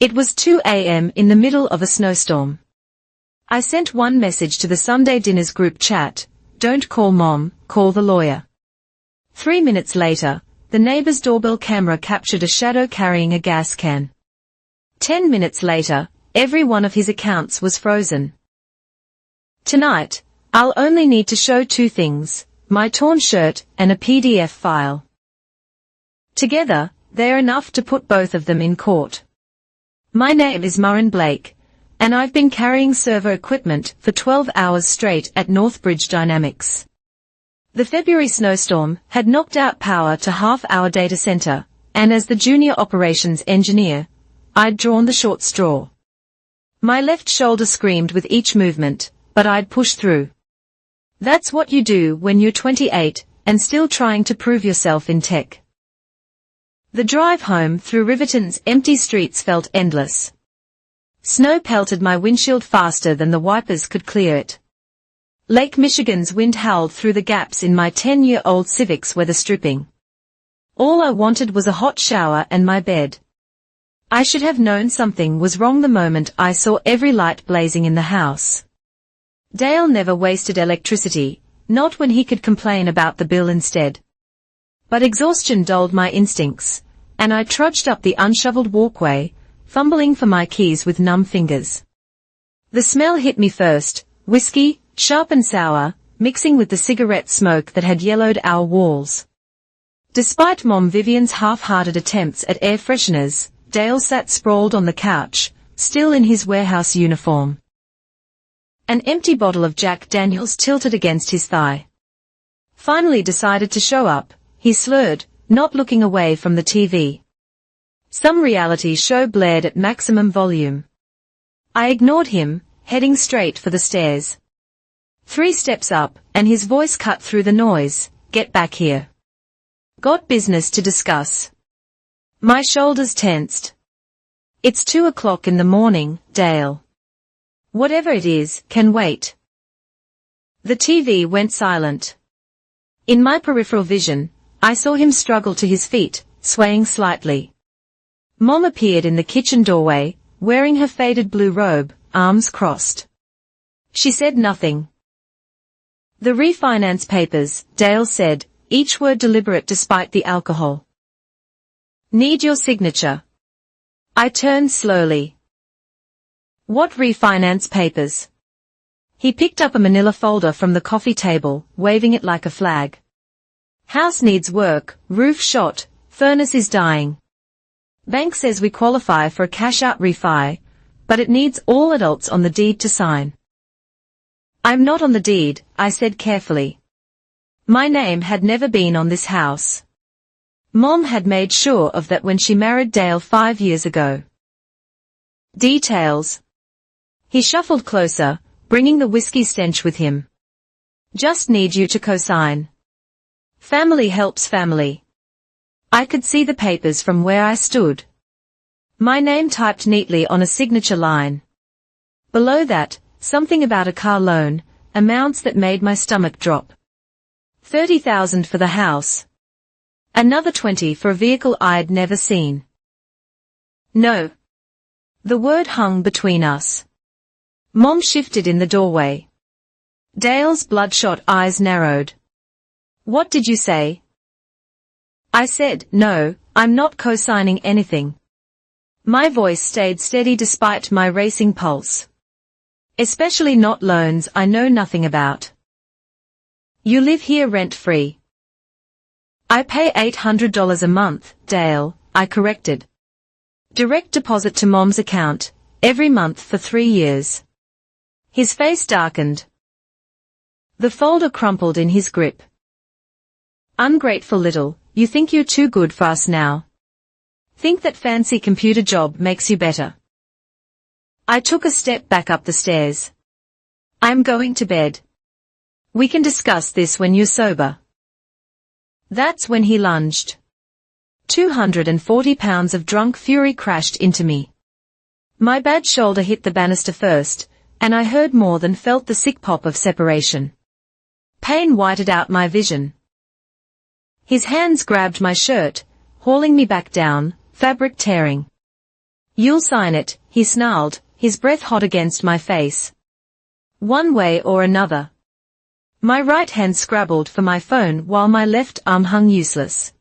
It was 2 a.m. in the middle of a snowstorm. I sent one message to the Sunday dinners group chat: "Don't call Mom, call the lawyer." 3 minutes later, the neighbor's doorbell camera captured a shadow carrying a gas can. 10 minutes later, every one of his accounts was frozen. Tonight, I'll only need to show 2 things: my torn shirt and a PDF file. Together, they're enough to put both of them in court. My name is Murrin Blake, and I've been carrying server equipment for 12 hours straight at Northbridge Dynamics. The February snowstorm had knocked out power to half our data center, and as the junior operations engineer, I'd drawn the short straw. My left shoulder screamed with each movement, but I'd pushed through. That's what you do when you're 28 and still trying to prove yourself in tech. The drive home through Riverton's empty streets felt endless. Snow pelted my windshield faster than the wipers could clear it. Lake Michigan's wind howled through the gaps in my 10-year-old Civic's weather stripping. All I wanted was a hot shower and my bed. I should have known something was wrong the moment I saw every light blazing in the house. Dale never wasted electricity, not when he could complain about the bill instead. But exhaustion dulled my instincts, and I trudged up the unshoveled walkway, fumbling for my keys with numb fingers. The smell hit me first: whiskey, sharp and sour, mixing with the cigarette smoke that had yellowed our walls. Despite Mom Vivian's half-hearted attempts at air fresheners, Dale sat sprawled on the couch, still in his warehouse uniform. An empty bottle of Jack Daniels tilted against his thigh. Finally decided to show up, he slurred, not looking away from the TV. Some reality show blared at maximum volume. I ignored him, heading straight for the stairs. 3 steps up, and his voice cut through the noise: "Get back here. Got business to discuss." My shoulders tensed. "It's 2 o'clock in the morning, Dale. Whatever it is, can wait." The TV went silent. In my peripheral vision, I saw him struggle to his feet, swaying slightly. Mom appeared in the kitchen doorway, wearing her faded blue robe, arms crossed. She said nothing. "The refinance papers," Dale said, each word deliberate despite the alcohol. "Need your signature." I turned slowly. "What refinance papers?" He picked up a manila folder from the coffee table, waving it like a flag. "House needs work, roof shot, furnace is dying. Bank says we qualify for a cash-out refi, but it needs all adults on the deed to sign." "I'm not on the deed," I said carefully. My name had never been on this house. Mom had made sure of that when she married Dale 5 years ago. "Details." He shuffled closer, bringing the whiskey stench with him. "Just need you to co-sign. Family helps family." I could see the papers from where I stood. My name typed neatly on a signature line. Below that, something about a car loan, amounts that made my stomach drop. $30,000 for the house. Another $20,000 for a vehicle I'd never seen. "No." The word hung between us. Mom shifted in the doorway. Dale's bloodshot eyes narrowed. "What did you say?" I said, "No, I'm not co-signing anything." My voice stayed steady despite my racing pulse. "Especially not loans I know nothing about." "You live here rent-free." "I pay $800 a month, Dale," I corrected. "Direct deposit to Mom's account, every month for 3 years." His face darkened. The folder crumpled in his grip. "Ungrateful little, you think you're too good for us now. Think that fancy computer job makes you better." I took a step back up the stairs. "I'm going to bed. We can discuss this when you're sober." That's when he lunged. 240 pounds of drunk fury crashed into me. My bad shoulder hit the banister first, and I heard more than felt the sick pop of separation. Pain whited out my vision. His hands grabbed my shirt, hauling me back down, fabric tearing. You'll sign it, he snarled, his breath hot against my face. One way or another. My right hand scrabbled for my phone while my left arm hung useless.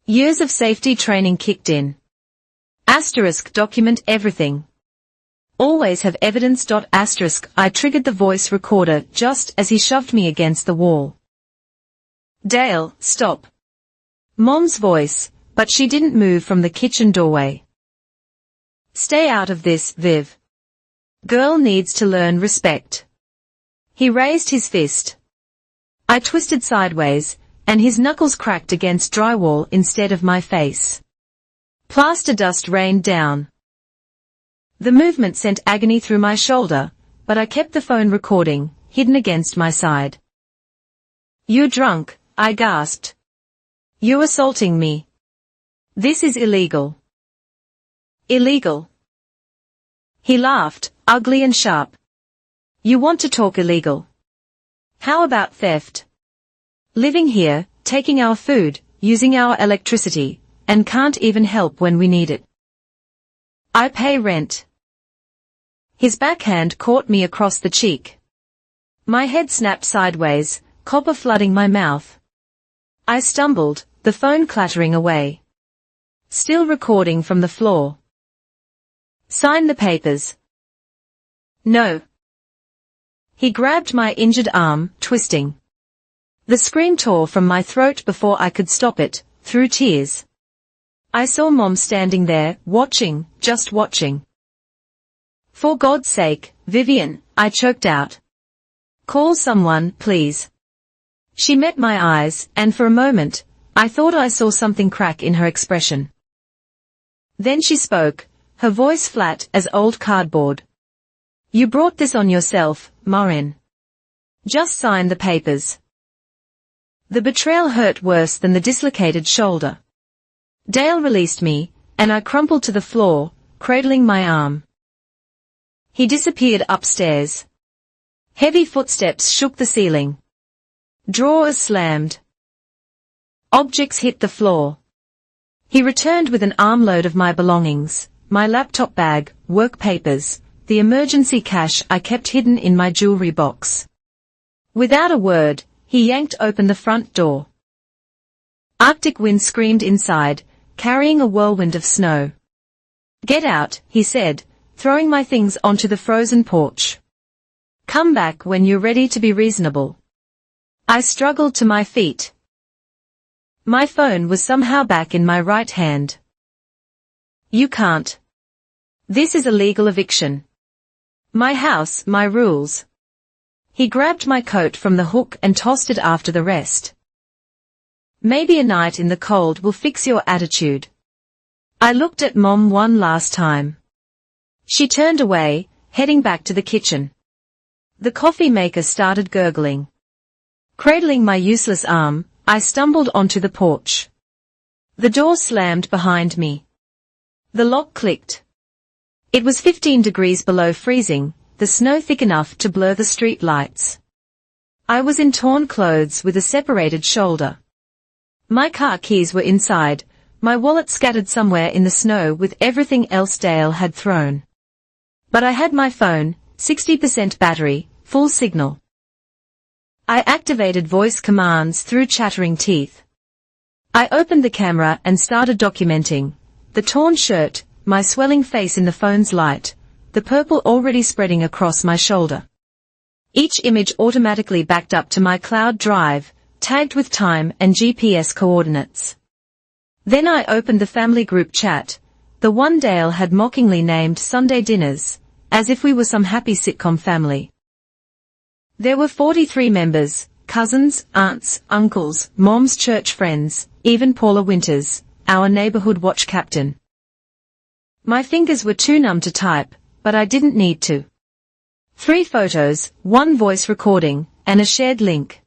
Years of safety training kicked in. Asterisk document everything. Always have evidence. Asterisk I triggered the voice recorder just as he shoved me against the wall. Dale, stop. Mom's voice, but she didn't move from the kitchen doorway. Stay out of this, Viv. Girl needs to learn respect. He raised his fist. I twisted sideways, and his knuckles cracked against drywall instead of my face. Plaster dust rained down. The movement sent agony through my shoulder, but I kept the phone recording, hidden against my side. You're drunk, I gasped. You're assaulting me. This is illegal. Illegal. He laughed, ugly and sharp. You want to talk illegal? How about theft? Living here, taking our food, using our electricity, and can't even help when we need it. I pay rent. His backhand caught me across the cheek. My head snapped sideways, copper flooding my mouth. I stumbled, the phone clattering away. Still recording from the floor. Sign the papers. No. He grabbed my injured arm, twisting. The scream tore from my throat before I could stop it, through tears. I saw Mom standing there, watching, just watching. For God's sake, Vivian, I choked out. Call someone, please. She met my eyes, and for a moment, I thought I saw something crack in her expression. Then she spoke, her voice flat as old cardboard. You brought this on yourself, Maureen. Just sign the papers. The betrayal hurt worse than the dislocated shoulder. Dale released me, and I crumpled to the floor, cradling my arm. He disappeared upstairs. Heavy footsteps shook the ceiling. Drawers slammed. Objects hit the floor. He returned with an armload of my belongings, my laptop bag, work papers, the emergency cash I kept hidden in my jewelry box. Without a word, he yanked open the front door. Arctic wind screamed inside, carrying a whirlwind of snow. Get out, he said, throwing my things onto the frozen porch. Come back when you're ready to be reasonable. I struggled to my feet. My phone was somehow back in my right hand. You can't. This is a legal eviction. My house, my rules. He grabbed my coat from the hook and tossed it after the rest. Maybe a night in the cold will fix your attitude. I looked at Mom one last time. She turned away, heading back to the kitchen. The coffee maker started gurgling. Cradling my useless arm, I stumbled onto the porch. The door slammed behind me. The lock clicked. It was 15 degrees below freezing, the snow thick enough to blur the street lights. I was in torn clothes with a separated shoulder. My car keys were inside, my wallet scattered somewhere in the snow with everything else Dale had thrown. But I had my phone, 60% battery, full signal. I activated voice commands through chattering teeth. I opened the camera and started documenting the torn shirt, my swelling face in the phone's light, the purple already spreading across my shoulder. Each image automatically backed up to my cloud drive, tagged with time and GPS coordinates. Then I opened the family group chat, the one Dale had mockingly named Sunday Dinners, as if we were some happy sitcom family. There were 43 members, cousins, aunts, uncles, Mom's church friends, even Paula Winters, our neighborhood watch captain. My fingers were too numb to type, but I didn't need to. 3 photos, 1 voice recording, and a shared link.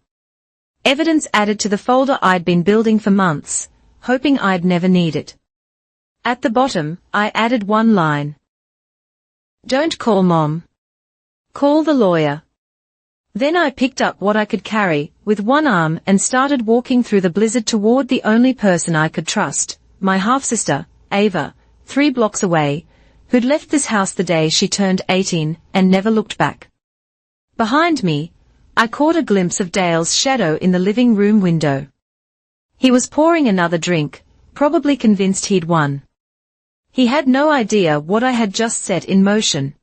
Evidence added to the folder I'd been building for months, hoping I'd never need it. At the bottom, I added 1 line. Don't call Mom. Call the lawyer. Then I picked up what I could carry, with 1 arm and started walking through the blizzard toward the only person I could trust, my half-sister, Ava, 3 blocks away, who'd left this house the day she turned 18 and never looked back. Behind me, I caught a glimpse of Dale's shadow in the living room window. He was pouring another drink, probably convinced he'd won. He had no idea what I had just set in motion.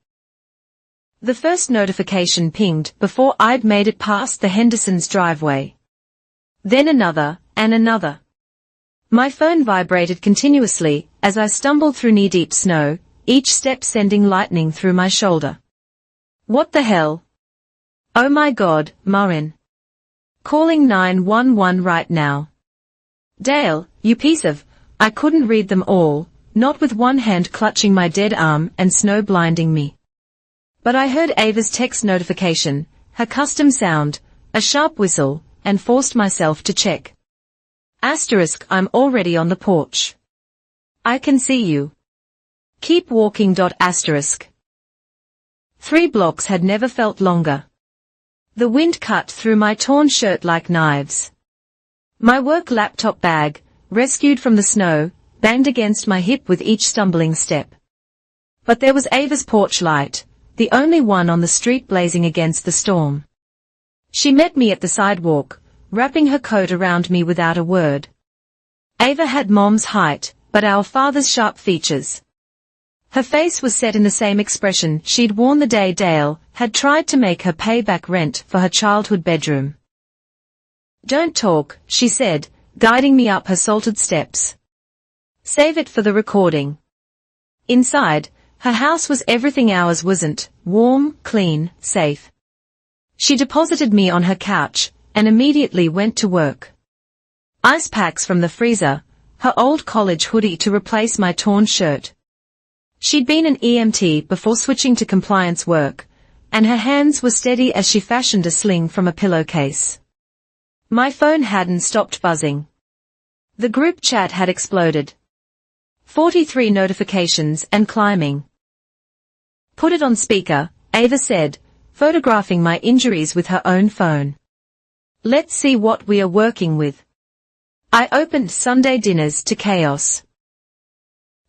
The first notification pinged before I'd made it past the Hendersons' driveway. Then another, and another. My phone vibrated continuously as I stumbled through knee-deep snow, each step sending lightning through my shoulder. What the hell? Oh my God, Marin. Calling 911 right now. Dale, you piece of... I couldn't read them all, not with one hand clutching my dead arm and snow blinding me. But I heard Ava's text notification, her custom sound, a sharp whistle, and forced myself to check. Asterisk, I'm already on the porch. I can see you. Keep walking. Asterisk. 3 blocks had never felt longer. The wind cut through my torn shirt like knives. My work laptop bag, rescued from the snow, banged against my hip with each stumbling step. But there was Ava's porch light, the only one on the street blazing against the storm. She met me at the sidewalk, wrapping her coat around me without a word. Ava had Mom's height, but our father's sharp features. Her face was set in the same expression she'd worn the day Dale had tried to make her pay back rent for her childhood bedroom. Don't talk, she said, guiding me up her salted steps. Save it for the recording. Inside, her house was everything ours wasn't: warm, clean, safe. She deposited me on her couch, and immediately went to work. Ice packs from the freezer, her old college hoodie to replace my torn shirt. She'd been an EMT before switching to compliance work, and her hands were steady as she fashioned a sling from a pillowcase. My phone hadn't stopped buzzing. The group chat had exploded. 43 notifications and climbing. Put it on speaker, Ava said, photographing my injuries with her own phone. Let's see what we are working with. I opened Sunday dinners to chaos.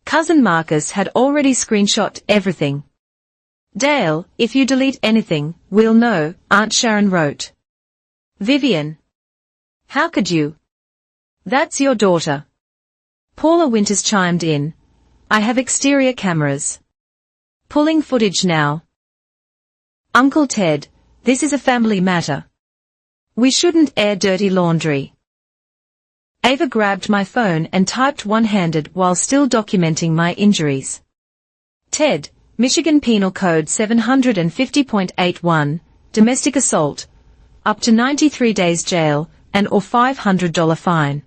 Cousin Marcus had already screenshot everything. Dale, if you delete anything, we'll know, Aunt Sharon wrote. Vivian. How could you? That's your daughter. Paula Winters chimed in. I have exterior cameras. Pulling footage now. Uncle Ted, this is a family matter. We shouldn't air dirty laundry. Ava grabbed my phone and typed one-handed while still documenting my injuries. Ted, Michigan Penal Code 750.81, domestic assault, up to 93 days jail and or $500 fine.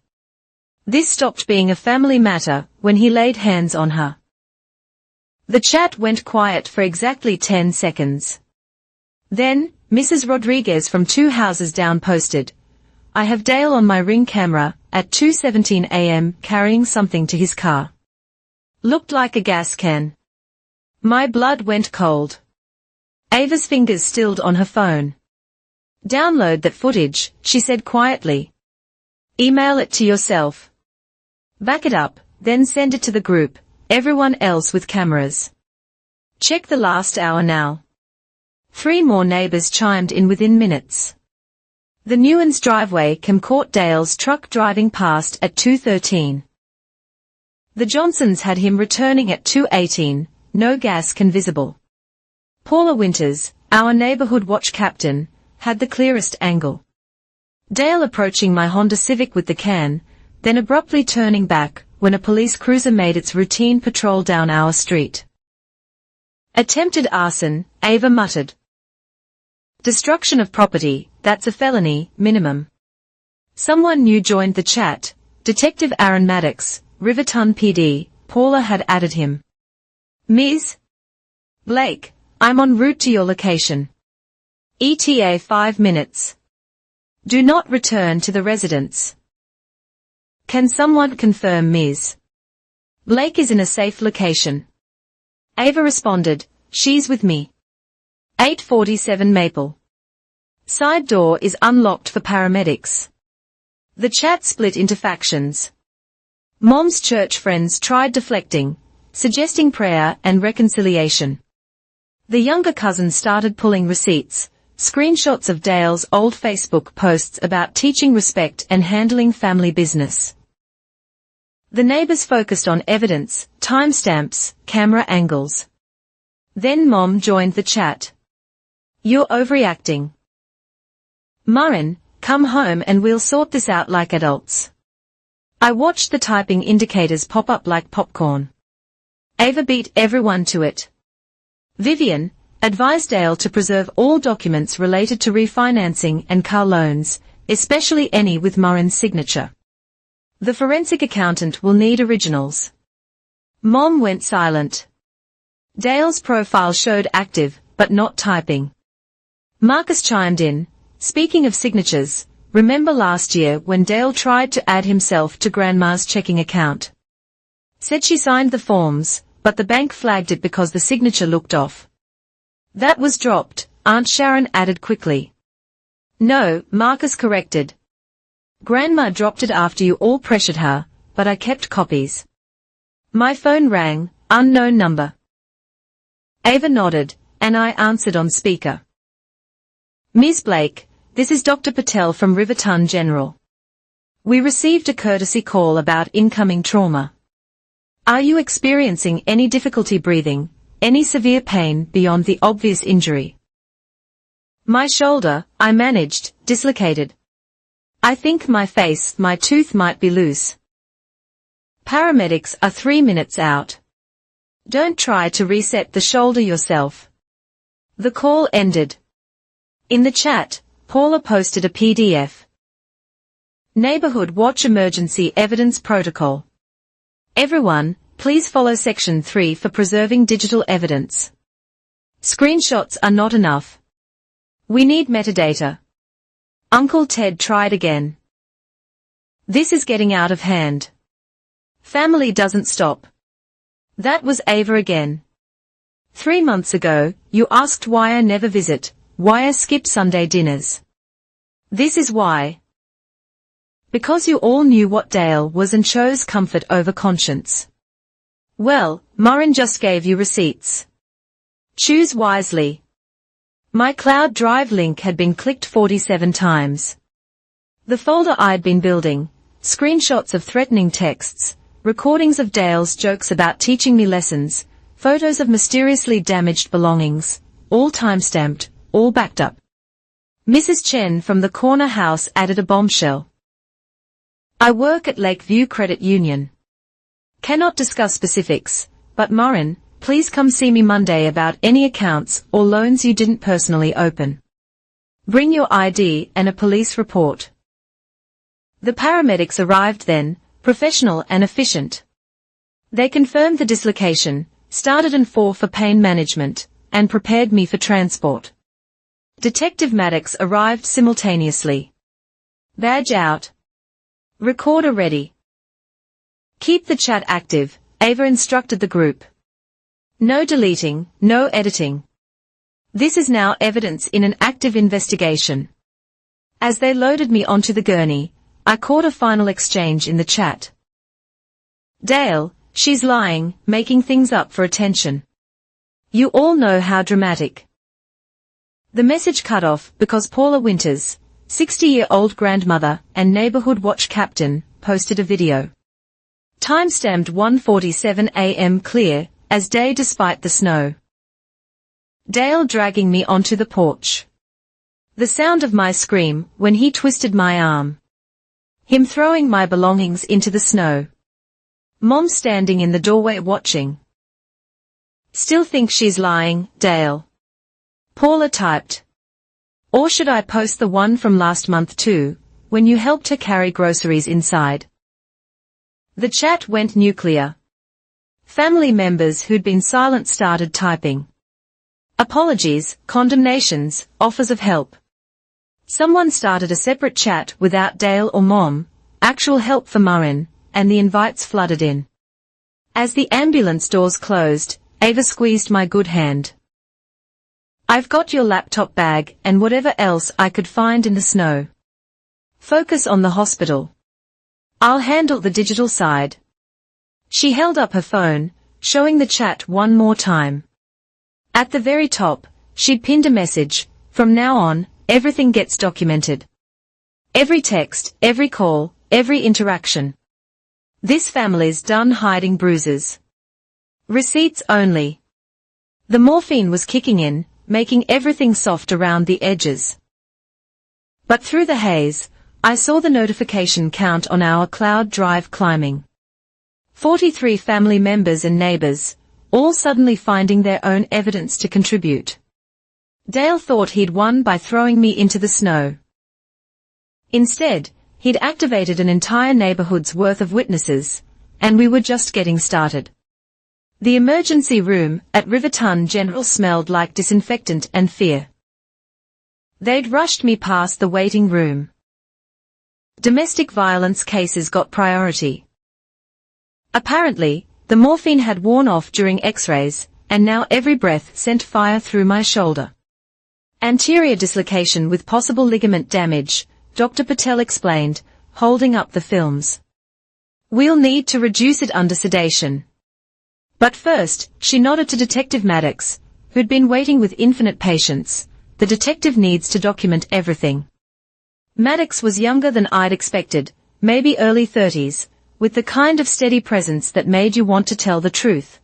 This stopped being a family matter when he laid hands on her. The chat went quiet for exactly 10 seconds. Then, Mrs. Rodriguez from 2 houses down posted, I have Dale on my Ring camera at 2:17 a.m. carrying something to his car. Looked like a gas can. My blood went cold. Ava's fingers stilled on her phone. Download that footage, she said quietly. Email it to yourself. Back it up, then send it to the group, everyone else with cameras. Check the last hour now. 3 more neighbors chimed in within minutes. The Newens' driveway cam caught Dale's truck driving past at 2:13. The Johnsons had him returning at 2:18, no gas can visible. Paula Winters, our neighborhood watch captain, had the clearest angle. Dale approaching my Honda Civic with the can, then abruptly turning back when a police cruiser made its routine patrol down our street. Attempted arson, Ava muttered. Destruction of property, that's a felony, minimum. Someone new joined the chat, Detective Aaron Maddox, Riverton PD, Paula had added him. Ms. Blake, I'm en route to your location. ETA 5 minutes. Do not return to the residence. Can someone confirm Ms. Blake is in a safe location? Ava responded, she's with me. 847 Maple. Side door is unlocked for paramedics. The chat split into factions. Mom's church friends tried deflecting, suggesting prayer and reconciliation. The younger cousin started pulling receipts, screenshots of Dale's old Facebook posts about teaching respect and handling family business. The neighbors focused on evidence, timestamps, camera angles. Then Mom joined the chat. "You're overreacting. Marin, come home and we'll sort this out like adults." I watched the typing indicators pop up like popcorn. Ava beat everyone to it. Vivian, advised Dale to preserve all documents related to refinancing and car loans, especially any with Marin's signature. The forensic accountant will need originals. Mom went silent. Dale's profile showed active, but not typing. Marcus chimed in, "Speaking of signatures, remember last year when Dale tried to add himself to Grandma's checking account? Said she signed the forms, but the bank flagged it because the signature looked off. That was dropped," Aunt Sharon added quickly. "No," Marcus corrected. "Grandma dropped it after you all pressured her, but I kept copies." My phone rang, unknown number. Ava nodded, and I answered on speaker. "Ms. Blake, this is Dr. Patel from Riverton General. We received a courtesy call about incoming trauma. Are you experiencing any difficulty breathing, any severe pain beyond the obvious injury?" My shoulder, I managed, dislocated. I think my face, my tooth might be loose. Paramedics are 3 minutes out. Don't try to reset the shoulder yourself. The call ended. In the chat, Paula posted a PDF. Neighborhood Watch Emergency Evidence Protocol. Everyone, please follow Section 3 for preserving digital evidence. Screenshots are not enough. We need metadata. Uncle Ted tried again. This is getting out of hand. Family doesn't stop. That was Ava again. 3 months ago, you asked why I never visit, why I skip Sunday dinners. This is why. Because you all knew what Dale was and chose comfort over conscience. Well, Marin just gave you receipts. Choose wisely. My cloud drive link had been clicked 47 times. The folder I'd been building, screenshots of threatening texts, recordings of Dale's jokes about teaching me lessons, photos of mysteriously damaged belongings, all timestamped, all backed up. Mrs. Chen from the corner house added a bombshell. I work at Lakeview Credit Union. Cannot discuss specifics, but Marin, please come see me Monday about any accounts or loans you didn't personally open. Bring your ID and a police report. The paramedics arrived then, professional and efficient. They confirmed the dislocation, started an 4 for pain management, and prepared me for transport. Detective Maddox arrived simultaneously. Badge out. Recorder ready. Keep the chat active, Ava instructed the group. No deleting, no editing. This is now evidence in an active investigation. As they loaded me onto the gurney, I caught a final exchange in the chat. Dale, she's lying, making things up for attention. You all know how dramatic. The message cut off because Paula Winters, 60-year-old grandmother and neighborhood watch captain, posted a video. Timestamped 1:47 a.m. clear, as day despite the snow. Dale dragging me onto the porch. The sound of my scream when he twisted my arm. Him throwing my belongings into the snow. Mom standing in the doorway watching. Still think she's lying, Dale. Paula typed. Or should I post the one from last month too, when you helped her carry groceries inside? The chat went nuclear. Family members who'd been silent started typing. Apologies, condemnations, offers of help. Someone started a separate chat without Dale or Mom, actual help for Marin, and the invites flooded in. As the ambulance doors closed, Ava squeezed my good hand. I've got your laptop bag and whatever else I could find in the snow. Focus on the hospital. I'll handle the digital side. She held up her phone, showing the chat one more time. At the very top, she'd pinned a message: "From now on, everything gets documented. Every text, every call, every interaction. This family's done hiding bruises. Receipts only." The morphine was kicking in, making everything soft around the edges. But through the haze, I saw the notification count on our cloud drive climbing. 43 family members and neighbors, all suddenly finding their own evidence to contribute. Dale thought he'd won by throwing me into the snow. Instead, he'd activated an entire neighborhood's worth of witnesses, and we were just getting started. The emergency room at Riverton General smelled like disinfectant and fear. They'd rushed me past the waiting room. Domestic violence cases got priority. Apparently, the morphine had worn off during x-rays, and now every breath sent fire through my shoulder. Anterior dislocation with possible ligament damage, Dr. Patel explained, holding up the films. "We'll need to reduce it under sedation." But first, she nodded to Detective Maddox, who'd been waiting with infinite patience. "The detective needs to document everything." Maddox was younger than I'd expected, maybe early 30s, with the kind of steady presence that made you want to tell the truth.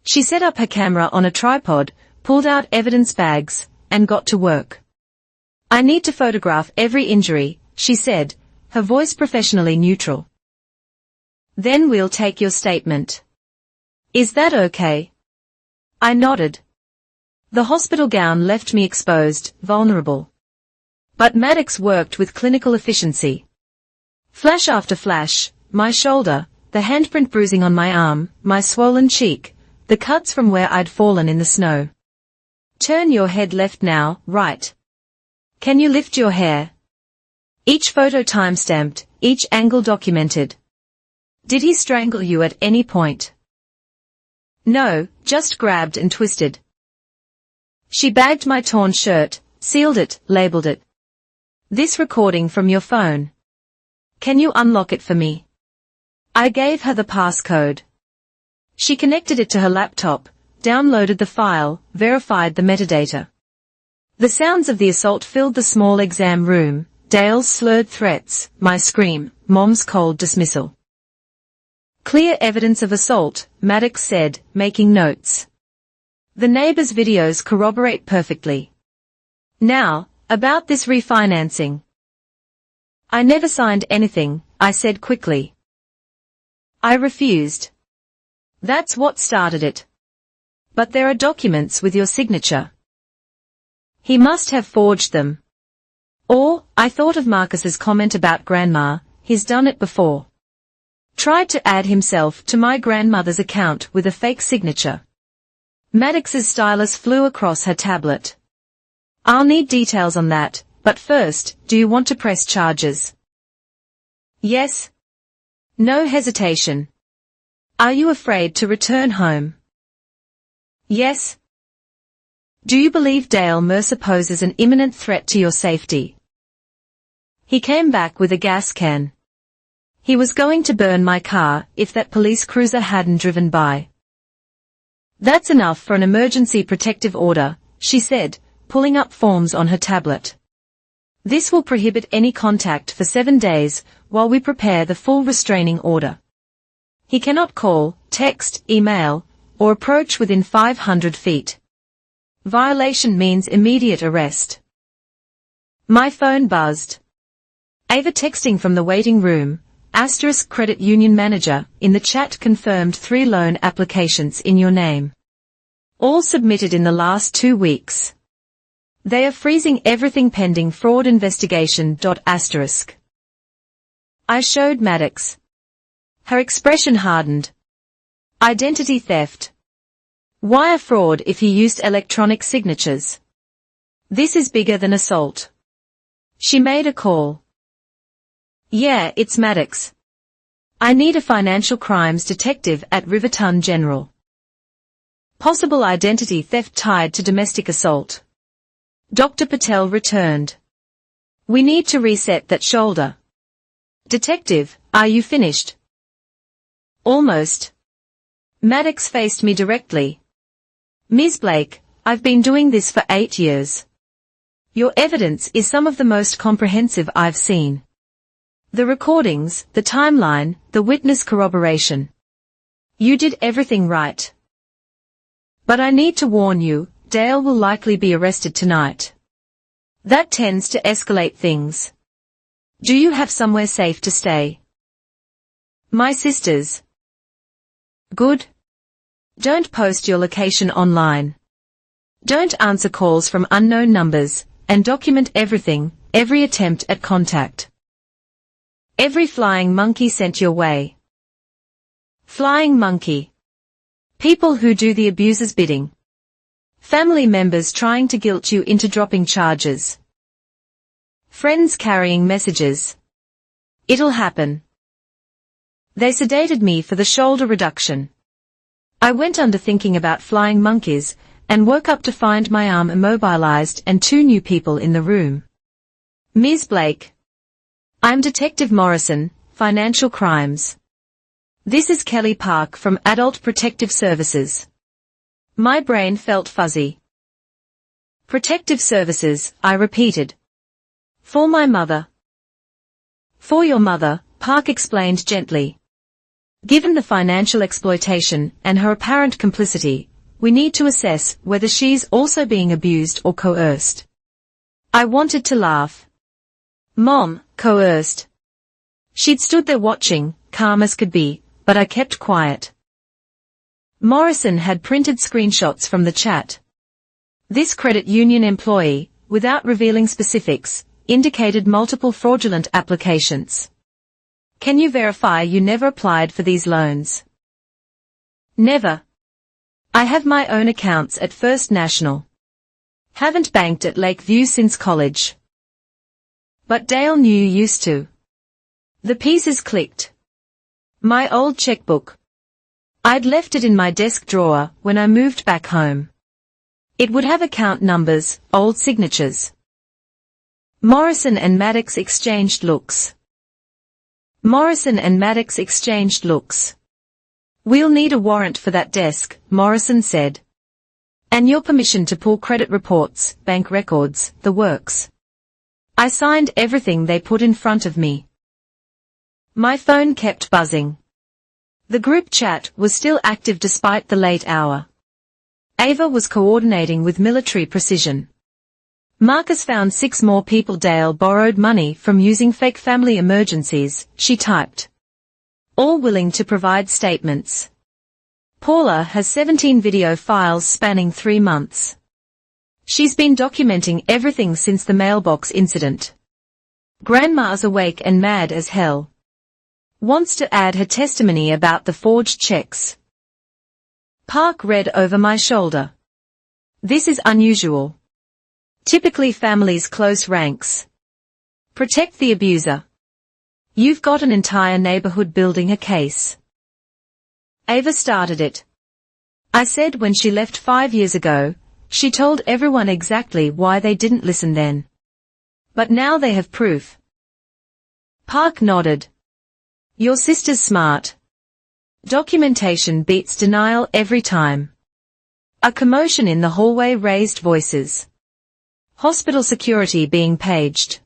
She set up her camera on a tripod, pulled out evidence bags, and got to work. "I need to photograph every injury," she said, her voice professionally neutral. "Then we'll take your statement. Is that okay?" I nodded. The hospital gown left me exposed, vulnerable. But Maddox worked with clinical efficiency. Flash after flash, my shoulder, the handprint bruising on my arm, my swollen cheek, the cuts from where I'd fallen in the snow. "Turn your head left now, right. Can you lift your hair?" Each photo time-stamped, each angle documented. "Did he strangle you at any point?" "No, just grabbed and twisted." She bagged my torn shirt, sealed it, labeled it. "This recording from your phone. Can you unlock it for me?" I gave her the passcode. She connected it to her laptop, downloaded the file, verified the metadata. The sounds of the assault filled the small exam room, Dale's slurred threats, my scream, Mom's cold dismissal. "Clear evidence of assault," Maddox said, making notes. "The neighbors' videos corroborate perfectly. Now, about this refinancing." "I never signed anything," I said quickly. "I refused. That's what started it. But there are documents with your signature." "He must have forged them. Or, I thought of Marcus's comment about Grandma, he's done it before. Tried to add himself to my grandmother's account with a fake signature." Maddox's stylus flew across her tablet. "I'll need details on that, but first, do you want to press charges?" "Yes." No hesitation. "Are you afraid to return home?" "Yes." "Do you believe Dale Mercer poses an imminent threat to your safety?" He came back with a gas can. He was going to burn my car if that police cruiser hadn't driven by. "That's enough for an emergency protective order," she said, pulling up forms on her tablet. "This will prohibit any contact for 7 days while we prepare the full restraining order. He cannot call, text, email, or approach within 500 feet. Violation means immediate arrest." My phone buzzed. Ava texting from the waiting room, * credit union manager, in the chat confirmed 3 loan applications in your name. All submitted in the last 2 weeks. They are freezing everything pending fraud investigation. I showed Maddox. Her expression hardened. Identity theft. Wire fraud if he used electronic signatures. This is bigger than assault. She made a call. "Yeah, it's Maddox. I need a financial crimes detective at Riverton General. Possible identity theft tied to domestic assault." Dr. Patel returned. "We need to reset that shoulder." "Detective, are you finished?" "Almost. Maddox faced me directly. Ms. Blake, I've been doing this for 8 years. Your evidence is some of the most comprehensive I've seen. The recordings, the timeline, the witness corroboration. You did everything right. But I need to warn you, Dale will likely be arrested tonight. That tends to escalate things. Do you have somewhere safe to stay? My sister's. Good. Don't post your location online. Don't answer calls from unknown numbers, and document everything, every attempt at contact. Every flying monkey sent your way. Flying monkey. People who do the abuser's bidding. Family members trying to guilt you into dropping charges. Friends carrying messages. It'll happen. They sedated me for the shoulder reduction. I went under thinking about flying monkeys, and woke up to find my arm immobilized and 2 new people in the room. Ms. Blake. I'm Detective Morrison, Financial Crimes. This is Kelly Park from Adult Protective Services. My brain felt fuzzy. Protective Services, I repeated. For my mother. For your mother, Park explained gently. Given the financial exploitation and her apparent complicity, we need to assess whether she's also being abused or coerced. I wanted to laugh. Mom, coerced. She'd stood there watching, calm as could be, but I kept quiet. Morrison had printed screenshots from the chat. This credit union employee, without revealing specifics, indicated multiple fraudulent applications. Can you verify you never applied for these loans? Never. I have my own accounts at First National. Haven't banked at Lakeview since college. But Dale knew you used to. The pieces clicked. My old checkbook. I'd left it in my desk drawer when I moved back home. It would have account numbers, old signatures. Morrison and Maddox exchanged looks. We'll need a warrant for that desk, Morrison said. And your permission to pull credit reports, bank records, the works. I signed everything they put in front of me. My phone kept buzzing. The group chat was still active despite the late hour. Ava was coordinating with military precision. Marcus found 6 more people Dale borrowed money from using fake family emergencies, she typed. All willing to provide statements. Paula has 17 video files spanning 3 months. She's been documenting everything since the mailbox incident. Grandma's awake and mad as hell. Wants to add her testimony about the forged checks. Park read over my shoulder. This is unusual. Typically families close ranks. Protect the abuser. You've got an entire neighborhood building a case. Ava started it. I said when she left 5 years ago, she told everyone exactly why they didn't listen then. But now they have proof. Park nodded. Your sister's smart. Documentation beats denial every time. A commotion in the hallway raised voices. Hospital security being paged.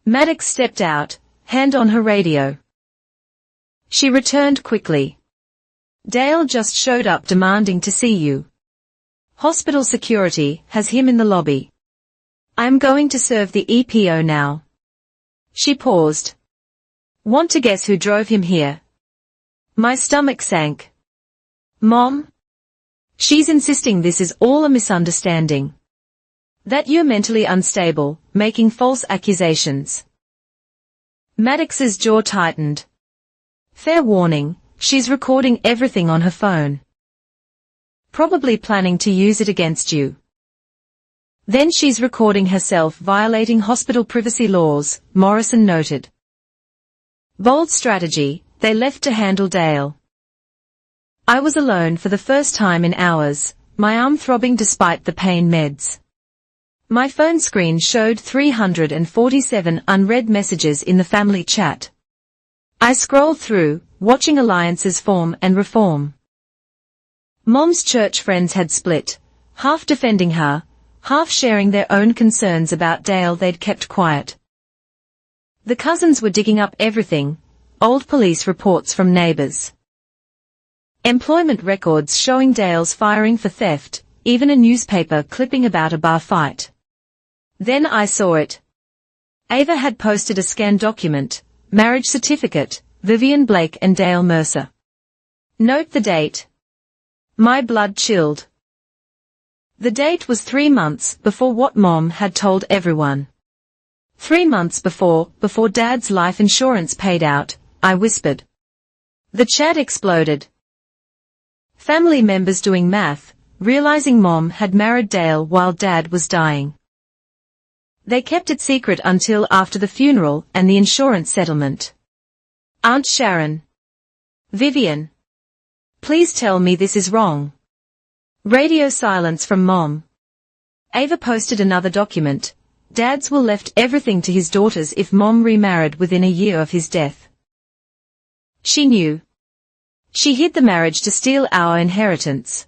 Maddox stepped out, hand on her radio. She returned quickly. Dale just showed up demanding to see you. Hospital security has him in the lobby. I'm going to serve the EPO now. She paused. Want to guess who drove him here? My stomach sank. Mom? She's insisting this is all a misunderstanding. That you're mentally unstable, making false accusations. Maddox's jaw tightened. Fair warning, she's recording everything on her phone. Probably planning to use it against you. Then she's recording herself violating hospital privacy laws, Morrison noted. Bold strategy, they left to handle Dale. I was alone for the first time in hours, my arm throbbing despite the pain meds. My phone screen showed 347 unread messages in the family chat. I scrolled through, watching alliances form and reform. Mom's church friends had split, half defending her, half sharing their own concerns about Dale. They'd kept quiet. The cousins were digging up everything, old police reports from neighbors, employment records showing Dale's firing for theft, even a newspaper clipping about a bar fight. Then I saw it. Ava had posted a scanned document, marriage certificate, Vivian Blake and Dale Mercer. Note the date. My blood chilled. The date was 3 months before what Mom had told everyone. 3 months before Dad's life insurance paid out, I whispered. The chat exploded. Family members doing math, realizing Mom had married Dale while Dad was dying. They kept it secret until after the funeral and the insurance settlement. Aunt Sharon. Vivian. Please tell me this is wrong. Radio silence from Mom. Ava posted another document. Dad's will left everything to his daughters if Mom remarried within a year of his death. She knew. She hid the marriage to steal our inheritance.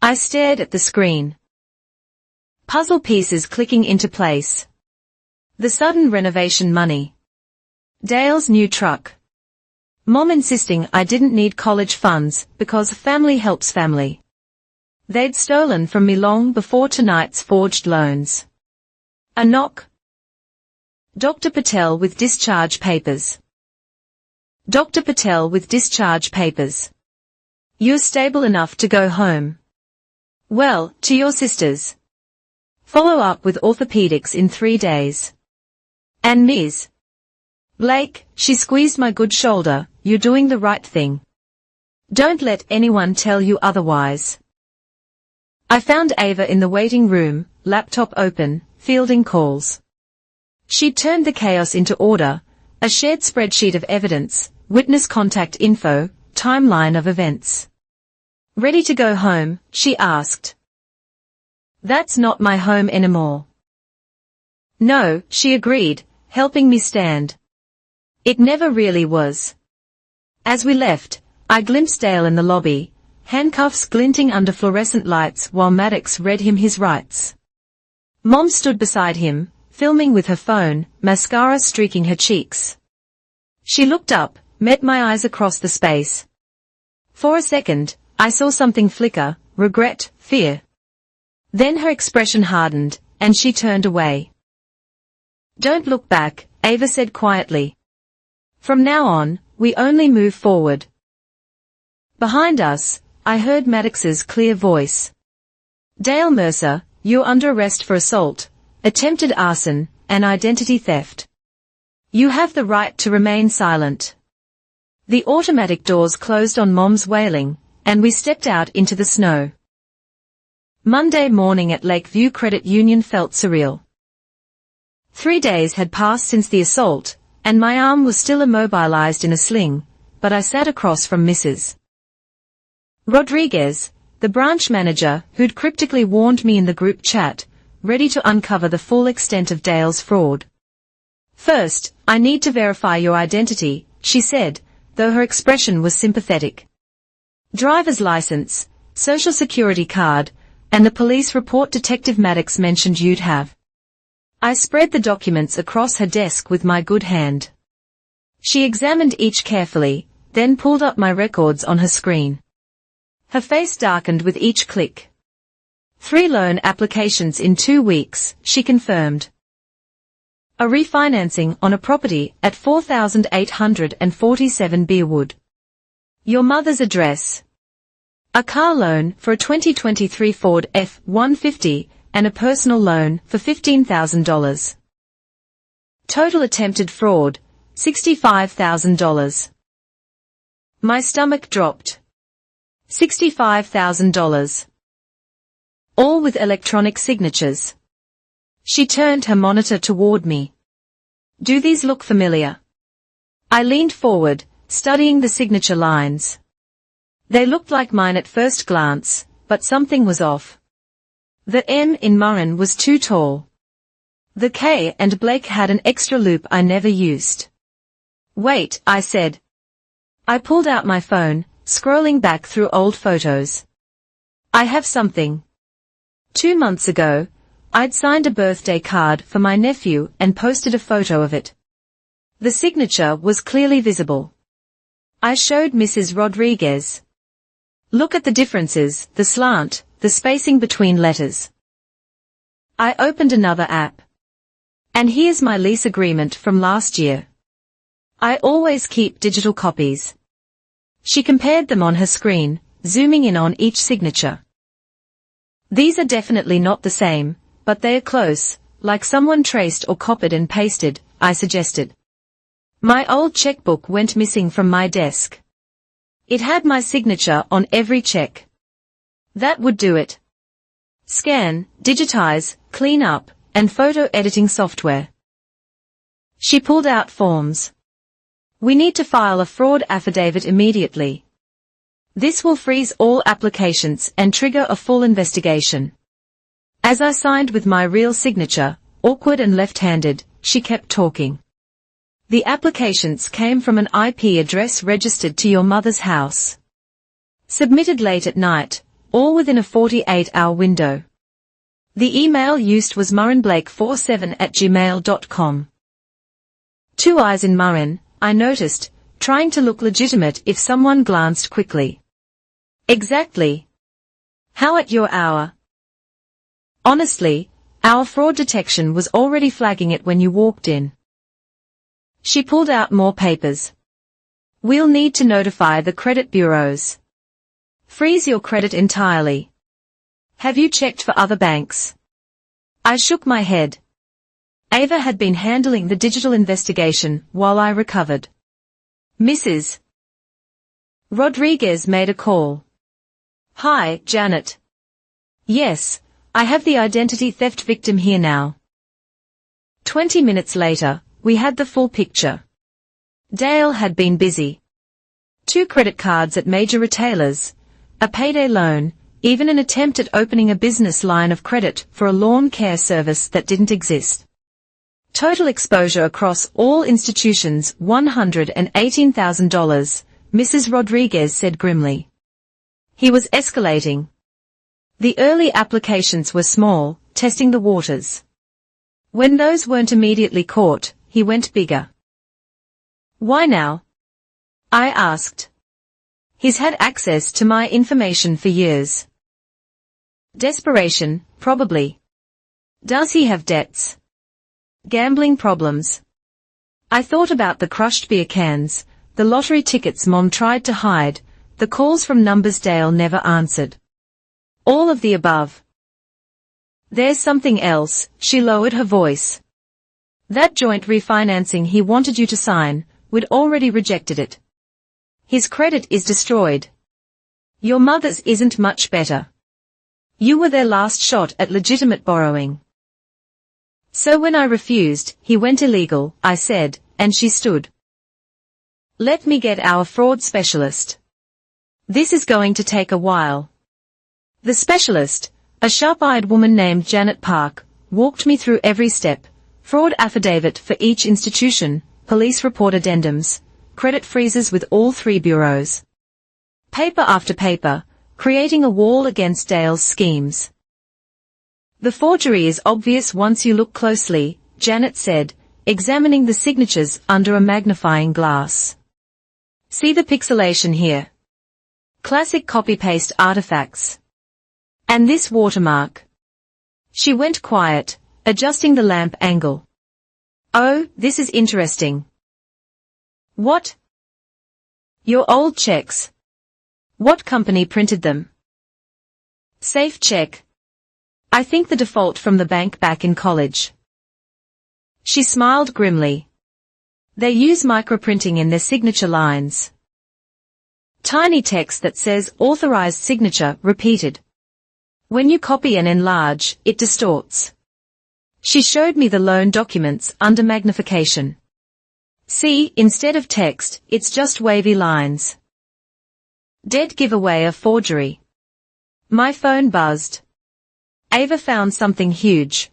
I stared at the screen. Puzzle pieces clicking into place. The sudden renovation money. Dale's new truck. Mom insisting I didn't need college funds because family helps family. They'd stolen from me long before tonight's forged loans. A knock. Dr. Patel with discharge papers. Dr. Patel with discharge papers. You're stable enough to go home. Well, to your sisters. Follow up with orthopedics in 3 days. And Ms. Blake, she squeezed my good shoulder, you're doing the right thing. Don't let anyone tell you otherwise. I found Ava in the waiting room, laptop open, fielding calls. She'd turned the chaos into order, a shared spreadsheet of evidence, witness contact info, timeline of events. Ready to go home, she asked. That's not my home anymore. No, she agreed, helping me stand. It never really was. As we left, I glimpsed Dale in the lobby, handcuffs glinting under fluorescent lights while Maddox read him his rights. Mom stood beside him, filming with her phone, mascara streaking her cheeks. She looked up, met my eyes across the space. For a second, I saw something flicker, regret, fear. Then her expression hardened, and she turned away. Don't look back, Ava said quietly. From now on, we only move forward. Behind us, I heard Maddox's clear voice. Dale Mercer, you're under arrest for assault, attempted arson, and identity theft. You have the right to remain silent. The automatic doors closed on Mom's wailing, and we stepped out into the snow. Monday morning at Lakeview Credit Union felt surreal. 3 days had passed since the assault, and my arm was still immobilized in a sling, but I sat across from Mrs. Rodriguez, the branch manager who'd cryptically warned me in the group chat, ready to uncover the full extent of Dale's fraud. First, I need to verify your identity, she said, though her expression was sympathetic. Driver's license, social security card, and the police report Detective Maddox mentioned you'd have. I spread the documents across her desk with my good hand. She examined each carefully, then pulled up my records on her screen. Her face darkened with each click. 3 loan applications in 2 weeks, she confirmed. A refinancing on a property at 4847 Beerwood. Your mother's address. A car loan for a 2023 Ford F-150 and a personal loan for $15,000. Total attempted fraud, $65,000. My stomach dropped. $65,000. All with electronic signatures. She turned her monitor toward me. Do these look familiar? I leaned forward, studying the signature lines. They looked like mine at first glance, but something was off. The M in Murrin was too tall. The K and Blake had an extra loop I never used. Wait, I said. I pulled out my phone, scrolling back through old photos. I have something. 2 months ago, I'd signed a birthday card for my nephew and posted a photo of it. The signature was clearly visible. I showed Mrs. Rodriguez. Look at the differences, the slant, the spacing between letters. I opened another app. And here's my lease agreement from last year. I always keep digital copies. She compared them on her screen, zooming in on each signature. These are definitely not the same, but they are close, like someone traced or copied and pasted, I suggested. My old checkbook went missing from my desk. It had my signature on every check. That would do it. Scan, digitize, clean up, and photo editing software. She pulled out forms. We need to file a fraud affidavit immediately. This will freeze all applications and trigger a full investigation. As I signed with my real signature, awkward and left-handed, she kept talking. The applications came from an IP address registered to your mother's house. Submitted late at night, all within a 48-hour window. The email used was murrenblake47@gmail.com. Two eyes in Murren, I noticed, trying to look legitimate if someone glanced quickly. Exactly. How at your hour? Honestly, our fraud detection was already flagging it when you walked in. She pulled out more papers. We'll need to notify the credit bureaus. Freeze your credit entirely. Have you checked for other banks? I shook my head. Ava had been handling the digital investigation while I recovered. Mrs. Rodriguez made a call. Hi, Janet. Yes, I have the identity theft victim here now. 20 minutes later, we had the full picture. Dale had been busy. 2 credit cards at major retailers, a payday loan, even an attempt at opening a business line of credit for a lawn care service that didn't exist. Total exposure across all institutions $118,000, Mrs. Rodriguez said grimly. He was escalating. The early applications were small, testing the waters. When those weren't immediately caught, he went bigger. Why now? I asked. He's had access to my information for years. Desperation, probably. Does he have debts? Gambling problems? I thought about the crushed beer cans, the lottery tickets Mom tried to hide, the calls from numbers Dale never answered. All of the above. There's something else, she lowered her voice. That joint refinancing he wanted you to sign, we'd already rejected it. His credit is destroyed. Your mother's isn't much better. You were their last shot at legitimate borrowing. So when I refused, he went illegal, I said, and she stood. Let me get our fraud specialist. This is going to take a while. The specialist, a sharp-eyed woman named Janet Park, walked me through every step, fraud affidavit for each institution, police report addendums, credit freezes with all 3 bureaus. Paper after paper, creating a wall against Dale's schemes. The forgery is obvious once you look closely, Janet said, examining the signatures under a magnifying glass. See the pixelation here. Classic copy-paste artifacts. And this watermark. She went quiet, adjusting the lamp angle. Oh, this is interesting. What? Your old checks. What company printed them? Safe check. I think the default from the bank back in college. She smiled grimly. They use microprinting in their signature lines. Tiny text that says authorized signature repeated. When you copy and enlarge, it distorts. She showed me the loan documents under magnification. See, instead of text, it's just wavy lines. Dead giveaway of forgery. My phone buzzed. Ava found something huge.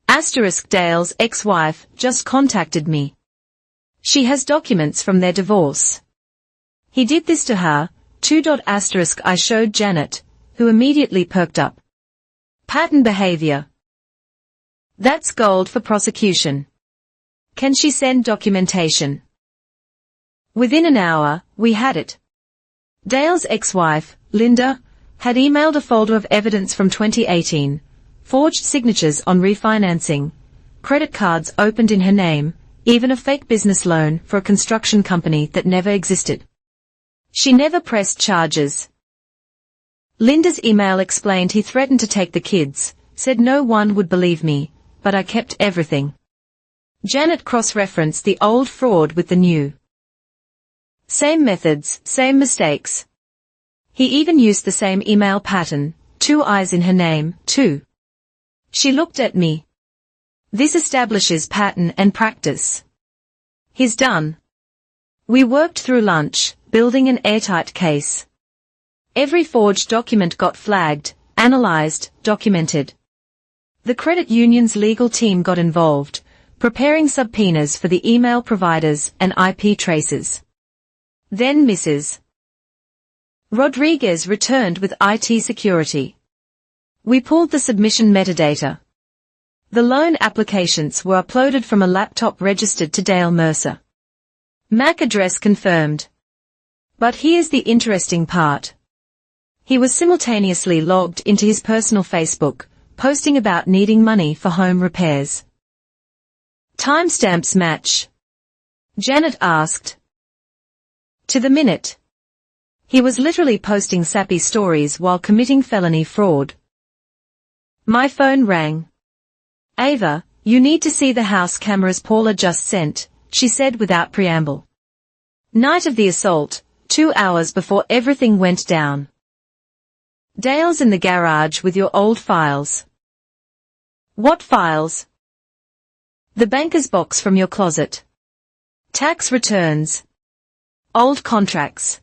Asterisk Dale's ex-wife just contacted me. She has documents from their divorce. He did this to her, I showed Janet, who immediately perked up. Pattern behavior. That's gold for prosecution. Can she send documentation? Within an hour, we had it. Dale's ex-wife, Linda, had emailed a folder of evidence from 2018, forged signatures on refinancing, credit cards opened in her name, even a fake business loan for a construction company that never existed. She never pressed charges. Linda's email explained he threatened to take the kids, said no one would believe me, but I kept everything. Janet cross-referenced the old fraud with the new. Same methods, same mistakes. He even used the same email pattern, 2 I's in her name, too. She looked at me. This establishes pattern and practice. He's done. We worked through lunch, building an airtight case. Every forged document got flagged, analyzed, documented. The credit union's legal team got involved, preparing subpoenas for the email providers and IP tracers. Then Mrs. Rodriguez returned with IT security. We pulled the submission metadata. The loan applications were uploaded from a laptop registered to Dale Mercer. MAC address confirmed. But here's the interesting part. He was simultaneously logged into his personal Facebook, posting about needing money for home repairs. Timestamps match. Janet asked. To the minute. He was literally posting sappy stories while committing felony fraud. My phone rang. Ava, you need to see the house cameras Paula just sent, she said without preamble. Night of the assault, 2 hours before everything went down. Dale's in the garage with your old files. What files? The banker's box from your closet. Tax returns. Old contracts.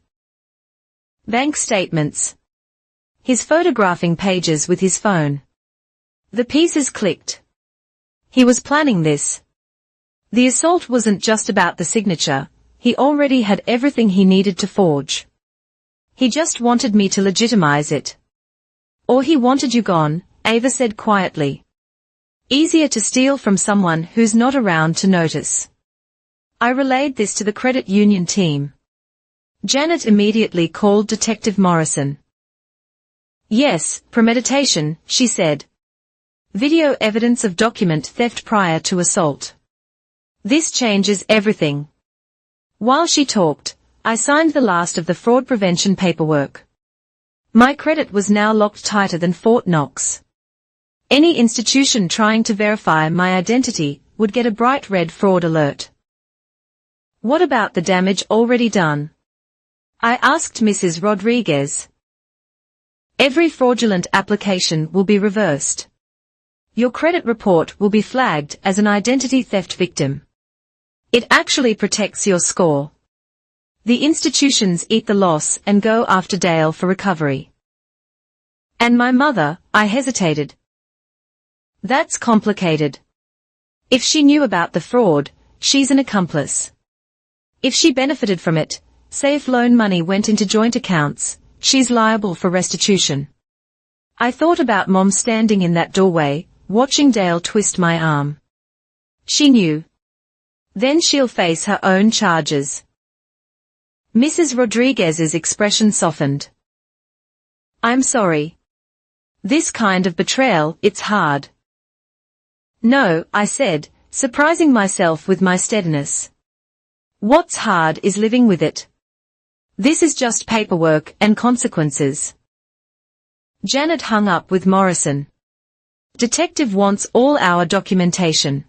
Bank statements. He's photographing pages with his phone. The pieces clicked. He was planning this. The assault wasn't just about the signature, he already had everything he needed to forge. He just wanted me to legitimize it. Or he wanted you gone, Ava said quietly. Easier to steal from someone who's not around to notice. I relayed this to the credit union team. Janet immediately called Detective Morrison. Yes, premeditation, she said. Video evidence of document theft prior to assault. This changes everything. While she talked, I signed the last of the fraud prevention paperwork. My credit was now locked tighter than Fort Knox. Any institution trying to verify my identity would get a bright red fraud alert. What about the damage already done? I asked Mrs. Rodriguez. Every fraudulent application will be reversed. Your credit report will be flagged as an identity theft victim. It actually protects your score. The institutions eat the loss and go after Dale for recovery. And my mother, I hesitated. That's complicated. If she knew about the fraud, she's an accomplice. If she benefited from it, say if loan money went into joint accounts, she's liable for restitution. I thought about Mom standing in that doorway, watching Dale twist my arm. She knew. Then she'll face her own charges. Mrs. Rodriguez's expression softened. I'm sorry. This kind of betrayal, it's hard. No, I said, surprising myself with my steadiness. What's hard is living with it. This is just paperwork and consequences. Janet hung up with Morrison. Detective wants all our documentation.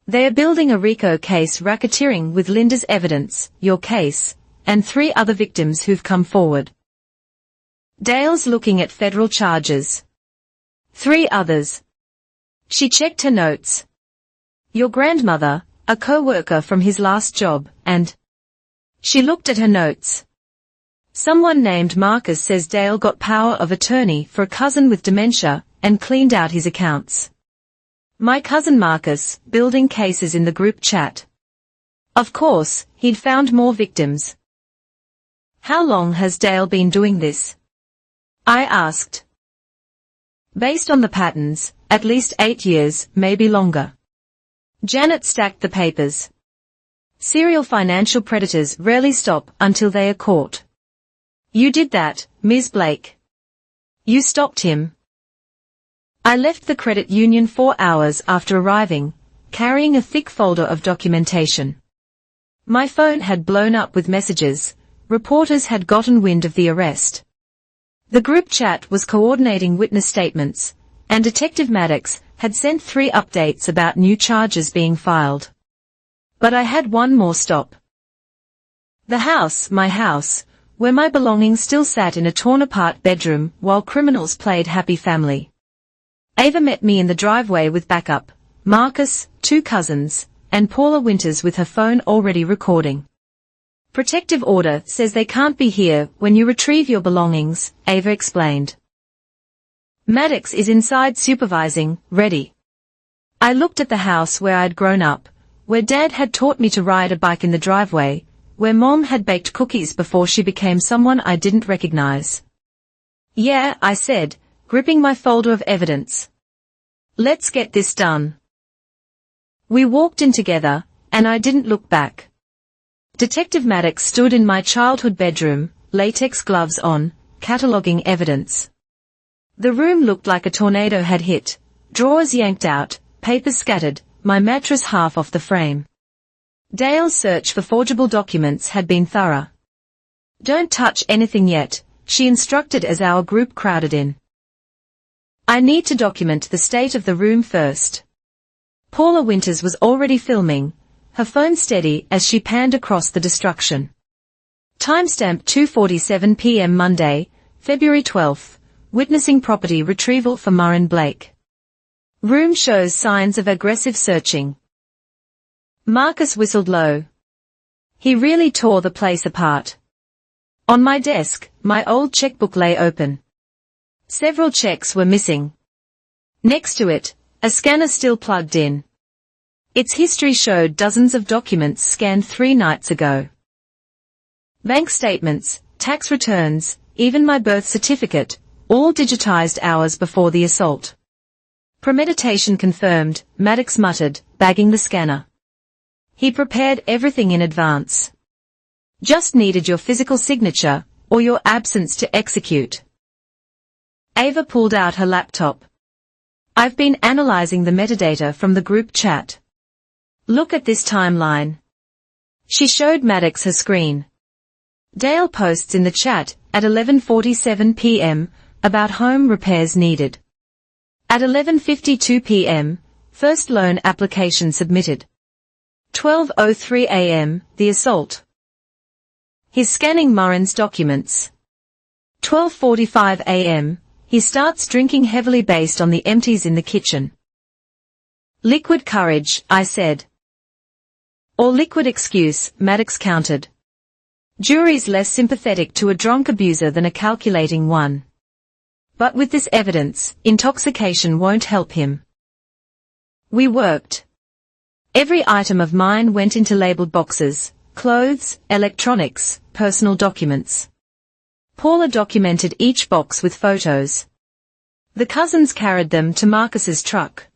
They are building a RICO case racketeering with Linda's evidence, your case, and 3 other victims who've come forward. Dale's looking at federal charges. 3 others. She checked her notes. Your grandmother, a co-worker from his last job, and... She looked at her notes. Someone named Marcus says Dale got power of attorney for a cousin with dementia and cleaned out his accounts. My cousin Marcus, building cases in the group chat. Of course, he'd found more victims. How long has Dale been doing this? I asked. Based on the patterns, at least 8 years, maybe longer. Janet stacked the papers. Serial financial predators rarely stop until they are caught. You did that, Ms. Blake. You stopped him. I left the credit union 4 hours after arriving, carrying a thick folder of documentation. My phone had blown up with messages. Reporters had gotten wind of the arrest. The group chat was coordinating witness statements, and Detective Maddox had sent 3 updates about new charges being filed. But I had one more stop. The house, my house, where my belongings still sat in a torn-apart bedroom while criminals played happy family. Ava met me in the driveway with backup, Marcus, 2 cousins, and Paula Winters with her phone already recording. Protective order says they can't be here when you retrieve your belongings, Ava explained. Maddox is inside supervising, ready. I looked at the house where I'd grown up, where Dad had taught me to ride a bike in the driveway, where Mom had baked cookies before she became someone I didn't recognize. Yeah, I said, gripping my folder of evidence. Let's get this done. We walked in together, and I didn't look back. Detective Maddox stood in my childhood bedroom, latex gloves on, cataloging evidence. The room looked like a tornado had hit, drawers yanked out, papers scattered, my mattress half off the frame. Dale's search for forgeable documents had been thorough. Don't touch anything yet, she instructed as our group crowded in. I need to document the state of the room first. Paula Winters was already filming, her phone steady as she panned across the destruction. Timestamp 2:47 p.m. Monday, February 12th, witnessing property retrieval for Murrin Blake. Room shows signs of aggressive searching. Marcus whistled low. He really tore the place apart. On my desk, my old checkbook lay open. Several checks were missing. Next to it, a scanner still plugged in. Its history showed dozens of documents scanned 3 nights ago. Bank statements, tax returns, even my birth certificate, all digitized hours before the assault. Premeditation confirmed, Maddox muttered, bagging the scanner. He prepared everything in advance. Just needed your physical signature, or your absence to execute. Ava pulled out her laptop. I've been analyzing the metadata from the group chat. Look at this timeline. She showed Maddox her screen. Dale posts in the chat at 11:47 p.m. about home repairs needed. At 11:52 p.m., first loan application submitted. 12:03 a.m., the assault. He's scanning Murrin's documents. 12:45 a.m., he starts drinking heavily based on the empties in the kitchen. Liquid courage, I said. Or liquid excuse, Maddox countered. Jury's less sympathetic to a drunk abuser than a calculating one. But with this evidence, intoxication won't help him. We worked. Every item of mine went into labeled boxes, clothes, electronics, personal documents. Paula documented each box with photos. The cousins carried them to Marcus's truck.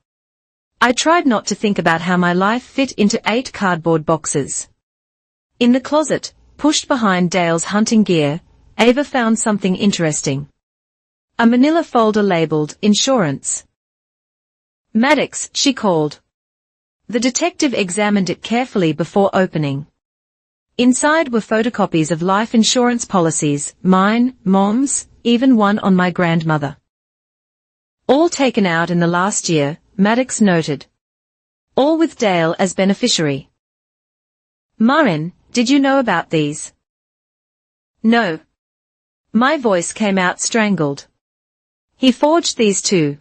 I tried not to think about how my life fit into 8 cardboard boxes. In the closet, pushed behind Dale's hunting gear, Ava found something interesting. A manila folder labeled insurance. Maddox, she called. The detective examined it carefully before opening. Inside were photocopies of life insurance policies, mine, Mom's, even one on my grandmother. All taken out in the last year, Maddox noted. All with Dale as beneficiary. Murrin, did you know about these? No. My voice came out strangled. He forged these too.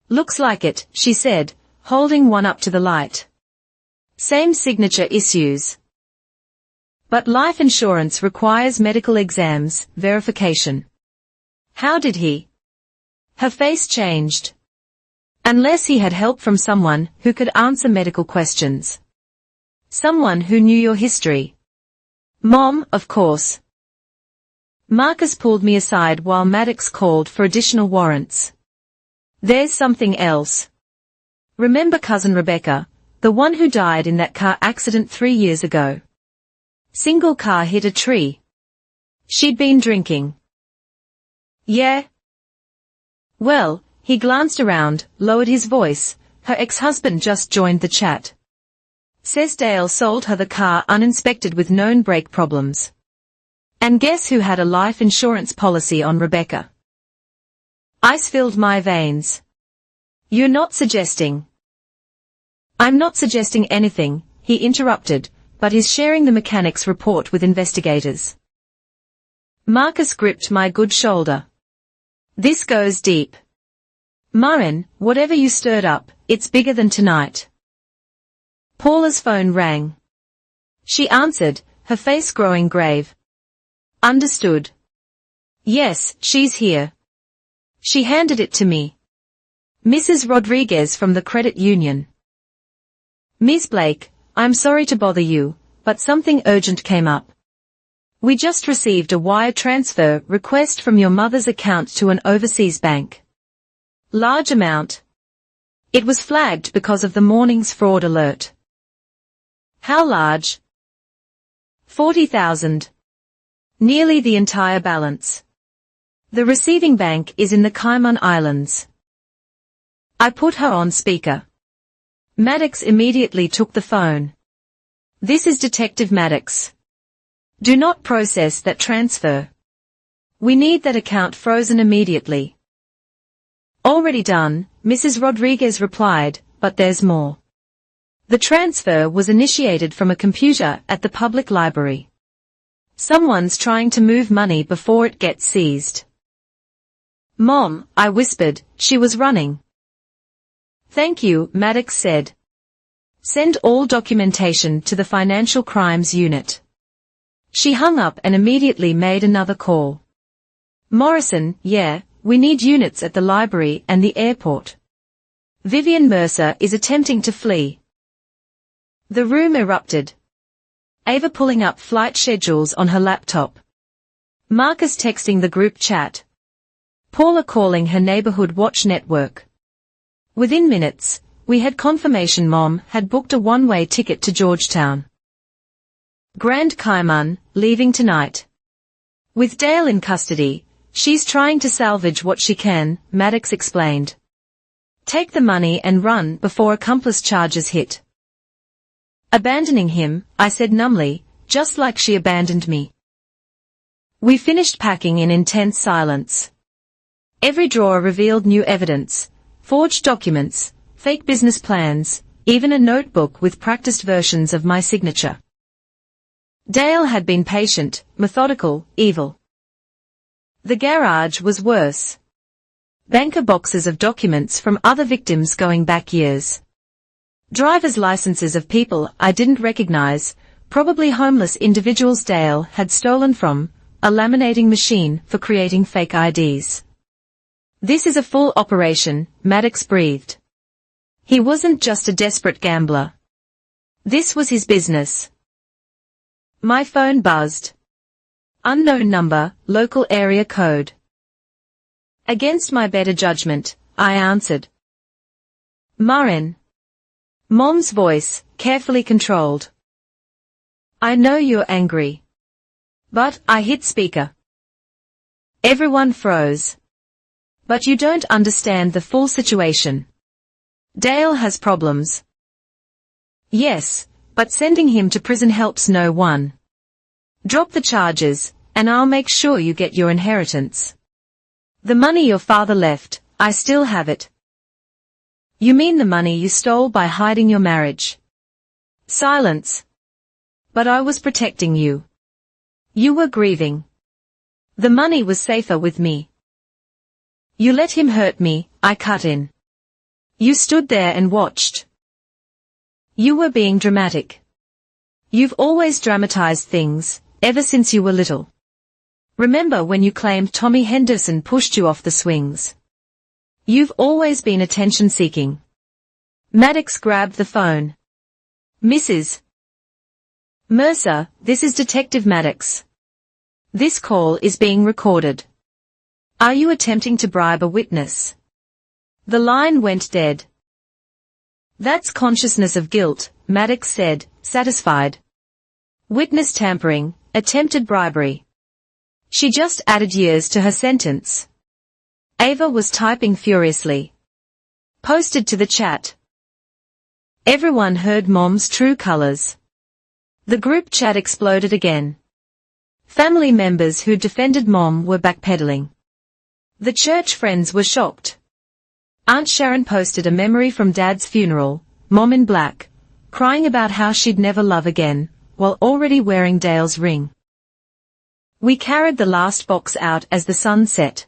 Looks like it, she said, holding one up to the light. Same signature issues. But life insurance requires medical exams, verification. How did he? Her face changed. Unless he had help from someone who could answer medical questions. Someone who knew your history. Mom, of course. Marcus pulled me aside while Maddox called for additional warrants. There's something else. Remember cousin Rebecca, the one who died in that car accident 3 years ago? Single car hit a tree. She'd been drinking. Yeah? Well, he glanced around, lowered his voice. Her ex-husband just joined the chat. Says Dale sold her the car uninspected with known brake problems. And guess who had a life insurance policy on Rebecca? Ice filled my veins. You're not suggesting. I'm not suggesting anything, he interrupted, but is sharing the mechanic's report with investigators. Marcus gripped my good shoulder. This goes deep. Maren, whatever you stirred up, it's bigger than tonight. Paula's phone rang. She answered, her face growing grave. Understood. Yes, she's here. She handed it to me. Mrs. Rodriguez from the credit union. Miss Blake, I'm sorry to bother you, but something urgent came up. We just received a wire transfer request from your mother's account to an overseas bank. Large amount. It was flagged because of the morning's fraud alert. How large? 40,000. Nearly the entire balance. The receiving bank is in the Cayman Islands. I put her on speaker. Maddox immediately took the phone. This is Detective Maddox. Do not process that transfer. We need that account frozen immediately. Already done, Mrs. Rodriguez replied, but there's more. The transfer was initiated from a computer at the public library. Someone's trying to move money before it gets seized. Mom, I whispered, she was running. Thank you, Maddox said. Send all documentation to the Financial Crimes Unit. She hung up and immediately made another call. Morrison, yeah, we need units at the library and the airport. Vivian Mercer is attempting to flee. The room erupted. Ava pulling up flight schedules on her laptop. Marcus texting the group chat. Paula calling her neighborhood watch network. Within minutes, we had confirmation Mom had booked a one-way ticket to Georgetown. Grand Cayman, leaving tonight. With Dale in custody, she's trying to salvage what she can, Maddox explained. Take the money and run before accomplice charges hit. Abandoning him, I said numbly, just like she abandoned me. We finished packing in intense silence. Every drawer revealed new evidence, forged documents, fake business plans, even a notebook with practiced versions of my signature. Dale had been patient, methodical, evil. The garage was worse. Banker boxes of documents from other victims going back years. Driver's licenses of people I didn't recognize, probably homeless individuals Dale had stolen from, a laminating machine for creating fake IDs. This is a full operation, Maddox breathed. He wasn't just a desperate gambler. This was his business. My phone buzzed. Unknown number, local area code. Against my better judgment, I answered. Maren. Mom's voice, carefully controlled. I know you're angry. But I hit speaker. Everyone froze. But you don't understand the full situation. Dale has problems. Yes, but sending him to prison helps no one. Drop the charges, and I'll make sure you get your inheritance. The money your father left, I still have it. You mean the money you stole by hiding your marriage? Silence. But I was protecting you. You were grieving. The money was safer with me. You let him hurt me, I cut in. You stood there and watched. You were being dramatic. You've always dramatized things, ever since you were little. Remember when you claimed Tommy Henderson pushed you off the swings? You've always been attention-seeking. Maddox grabbed the phone. Mrs. Mercer, this is Detective Maddox. This call is being recorded. Are you attempting to bribe a witness? The line went dead. That's consciousness of guilt, Maddox said, satisfied. Witness tampering, attempted bribery. She just added years to her sentence. Ava was typing furiously. Posted to the chat. Everyone heard Mom's true colors. The group chat exploded again. Family members who defended Mom were backpedaling. The church friends were shocked. Aunt Sharon posted a memory from Dad's funeral, Mom in black, crying about how she'd never love again, while already wearing Dale's ring. We carried the last box out as the sun set.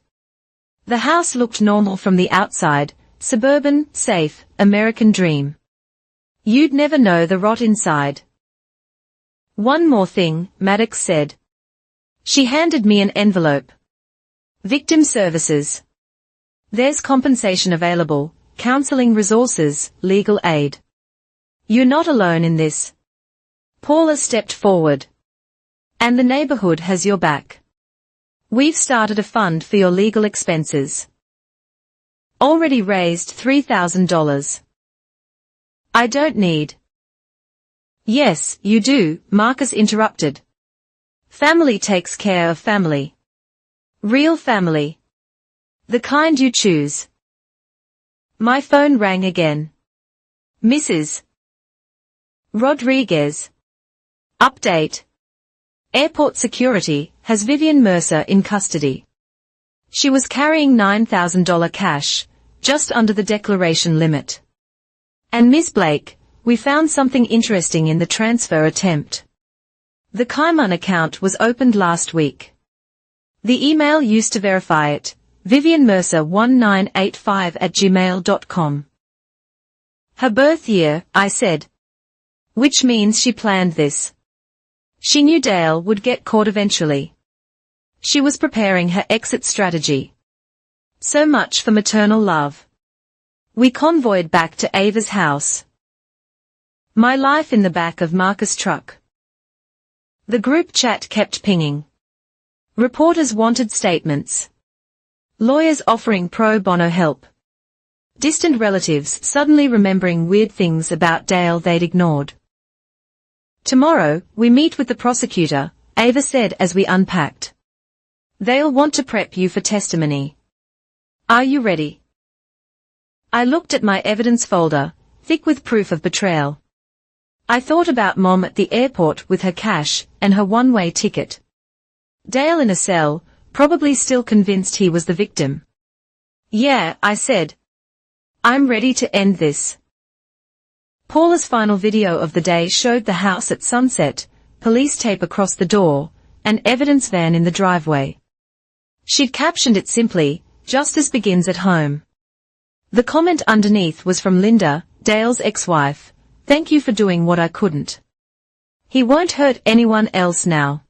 The house looked normal from the outside, suburban, safe, American dream. You'd never know the rot inside. One more thing, Maddox said. She handed me an envelope. Victim services. There's compensation available, counseling resources, legal aid. You're not alone in this. Paula stepped forward. And the neighborhood has your back. We've started a fund for your legal expenses. Already raised $3,000. I don't need. Yes, you do, Marcus interrupted. Family takes care of family. Real family. The kind you choose. My phone rang again. Mrs. Rodriguez. Update. Airport security has Vivian Mercer in custody. She was carrying $9,000 cash, just under the declaration limit. And Miss Blake, we found something interesting in the transfer attempt. The Kaiman account was opened last week. The email used to verify it, vivianmercer1985@gmail.com. Her birth year, I said. Which means she planned this. She knew Dale would get caught eventually. She was preparing her exit strategy. So much for maternal love. We convoyed back to Ava's house. My life in the back of Marcus' truck. The group chat kept pinging. Reporters wanted statements. Lawyers offering pro bono help. Distant relatives suddenly remembering weird things about Dale they'd ignored. Tomorrow, we meet with the prosecutor, Ava said as we unpacked. They'll want to prep you for testimony. Are you ready? I looked at my evidence folder, thick with proof of betrayal. I thought about Mom at the airport with her cash and her one-way ticket. Dale in a cell, probably still convinced he was the victim. Yeah, I said. I'm ready to end this. Paula's final video of the day showed the house at sunset, police tape across the door, an evidence van in the driveway. She'd captioned it simply, "Justice begins at home." The comment underneath was from Linda, Dale's ex-wife, "Thank you for doing what I couldn't. He won't hurt anyone else now."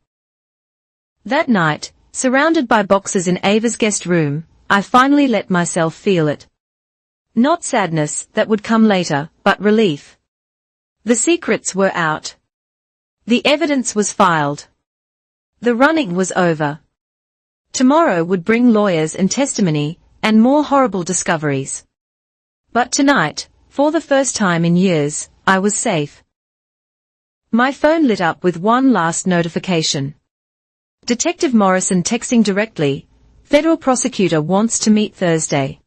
That night, surrounded by boxes in Ava's guest room, I finally let myself feel it. Not sadness, that would come later, but relief. The secrets were out. The evidence was filed. The running was over. Tomorrow would bring lawyers and testimony, and more horrible discoveries. But tonight, for the first time in years, I was safe. My phone lit up with one last notification. Detective Morrison texting directly, "Federal prosecutor wants to meet Thursday.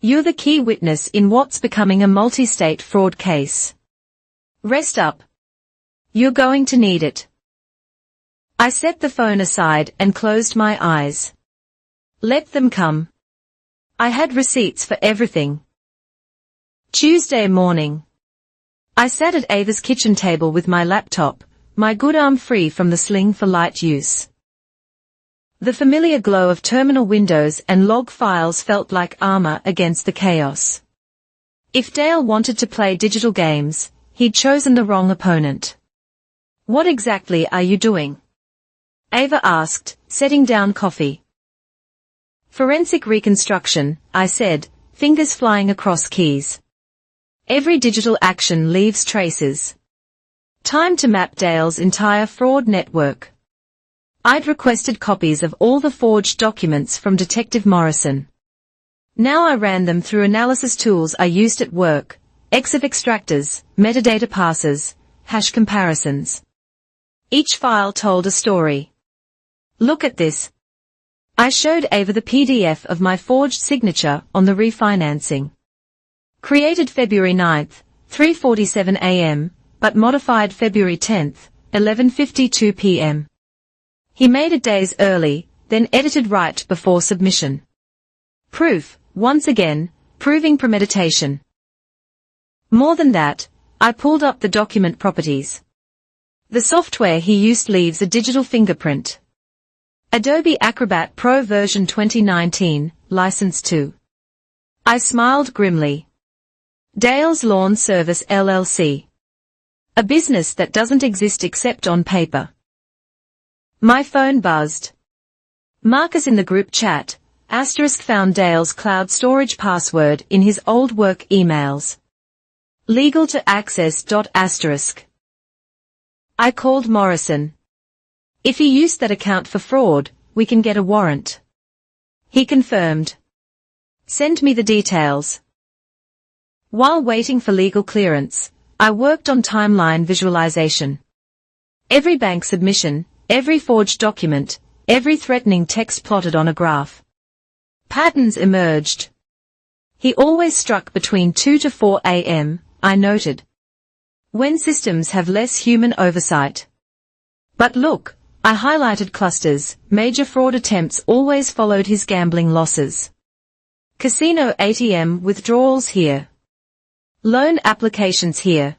You're the key witness in what's becoming a multi-state fraud case. Rest up. You're going to need it." I set the phone aside and closed my eyes. Let them come. I had receipts for everything. Tuesday morning. I sat at Ava's kitchen table with my laptop, my good arm free from the sling for light use. The familiar glow of terminal windows and log files felt like armor against the chaos. If Dale wanted to play digital games, he'd chosen the wrong opponent. "What exactly are you doing?" Ava asked, setting down coffee. "Forensic reconstruction," I said, fingers flying across keys. Every digital action leaves traces. Time to map Dale's entire fraud network. I'd requested copies of all the forged documents from Detective Morrison. Now I ran them through analysis tools I used at work, EXIF extractors, metadata parsers, hash comparisons. Each file told a story. Look at this. I showed Ava the PDF of my forged signature on the refinancing. Created February 9th, 3:47 a.m., but modified February 10th, 11:52 p.m. He made it days early, then edited right before submission. Proof, once again, proving premeditation. More than that, I pulled up the document properties. The software he used leaves a digital fingerprint. Adobe Acrobat Pro version 2019, License 2. I smiled grimly. Dale's Lawn Service LLC. A business that doesn't exist except on paper. My phone buzzed. Marcus in the group chat, * found Dale's cloud storage password in his old work emails. Legal to access. I called Morrison. If he used that account for fraud, we can get a warrant. He confirmed. Send me the details. While waiting for legal clearance, I worked on timeline visualization. Every bank submission, every forged document, every threatening text plotted on a graph. Patterns emerged. He always struck between 2 to 4 a.m., I noted. When systems have less human oversight. But look, I highlighted clusters. Major fraud attempts always followed his gambling losses. Casino ATM withdrawals here. Loan applications here.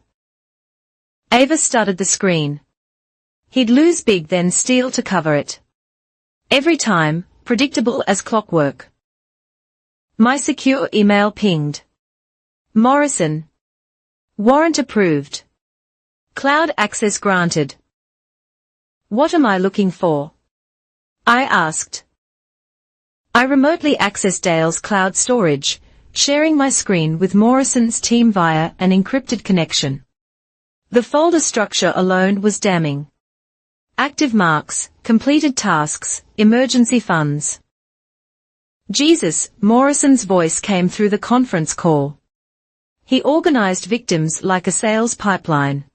Ava studied the screen. He'd lose big then steal to cover it. Every time, predictable as clockwork. My secure email pinged. Morrison. Warrant approved. Cloud access granted. What am I looking for? I asked. I remotely accessed Dale's cloud storage, sharing my screen with Morrison's team via an encrypted connection. The folder structure alone was damning. Active marks, completed tasks, emergency funds. Jesus, Morrison's voice came through the conference call. He organized victims like a sales pipeline.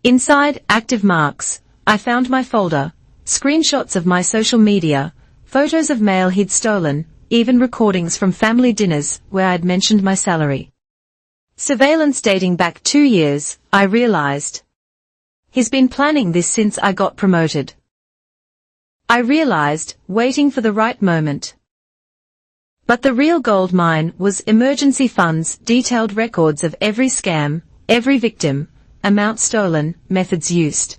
Inside active marks, I found my folder, screenshots of my social media, photos of mail he'd stolen, even recordings from family dinners where I'd mentioned my salary. Surveillance dating back 2 years, I realized. He's been planning this since I got promoted. I realized, waiting for the right moment. But the real gold mine was emergency funds, detailed records of every scam, every victim, amount stolen, methods used.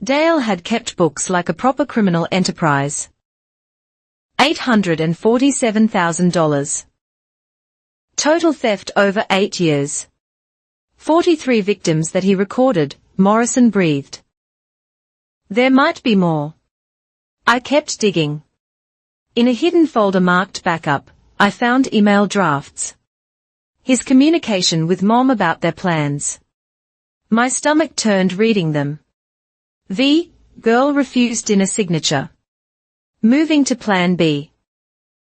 Dale had kept books like a proper criminal enterprise. $847,000. Total theft over 8 years. 43 victims that he recorded, Morrison breathed. There might be more. I kept digging. In a hidden folder marked backup, I found email drafts. His communication with Mom about their plans. My stomach turned reading them. Girl refused dinner signature. Moving to Plan B.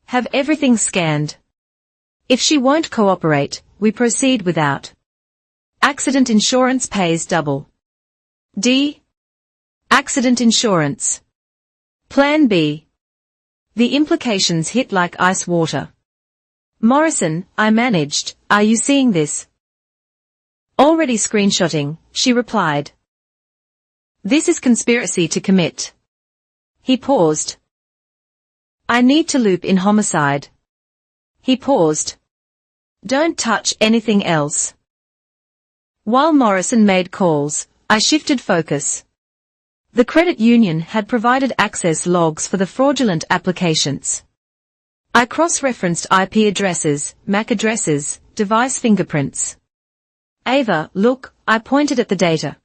Have everything scanned. If she won't cooperate, we proceed without. Accident insurance pays double. D. Accident insurance. Plan B. The implications hit like ice water. Morrison, I managed, are you seeing this? Already screenshotting, she replied. This is conspiracy to commit. He paused. I need to loop in homicide. He paused. Don't touch anything else. While Morrison made calls, I shifted focus. The credit union had provided access logs for the fraudulent applications. I cross-referenced IP addresses, MAC addresses, device fingerprints. Ava, look, I pointed at the data.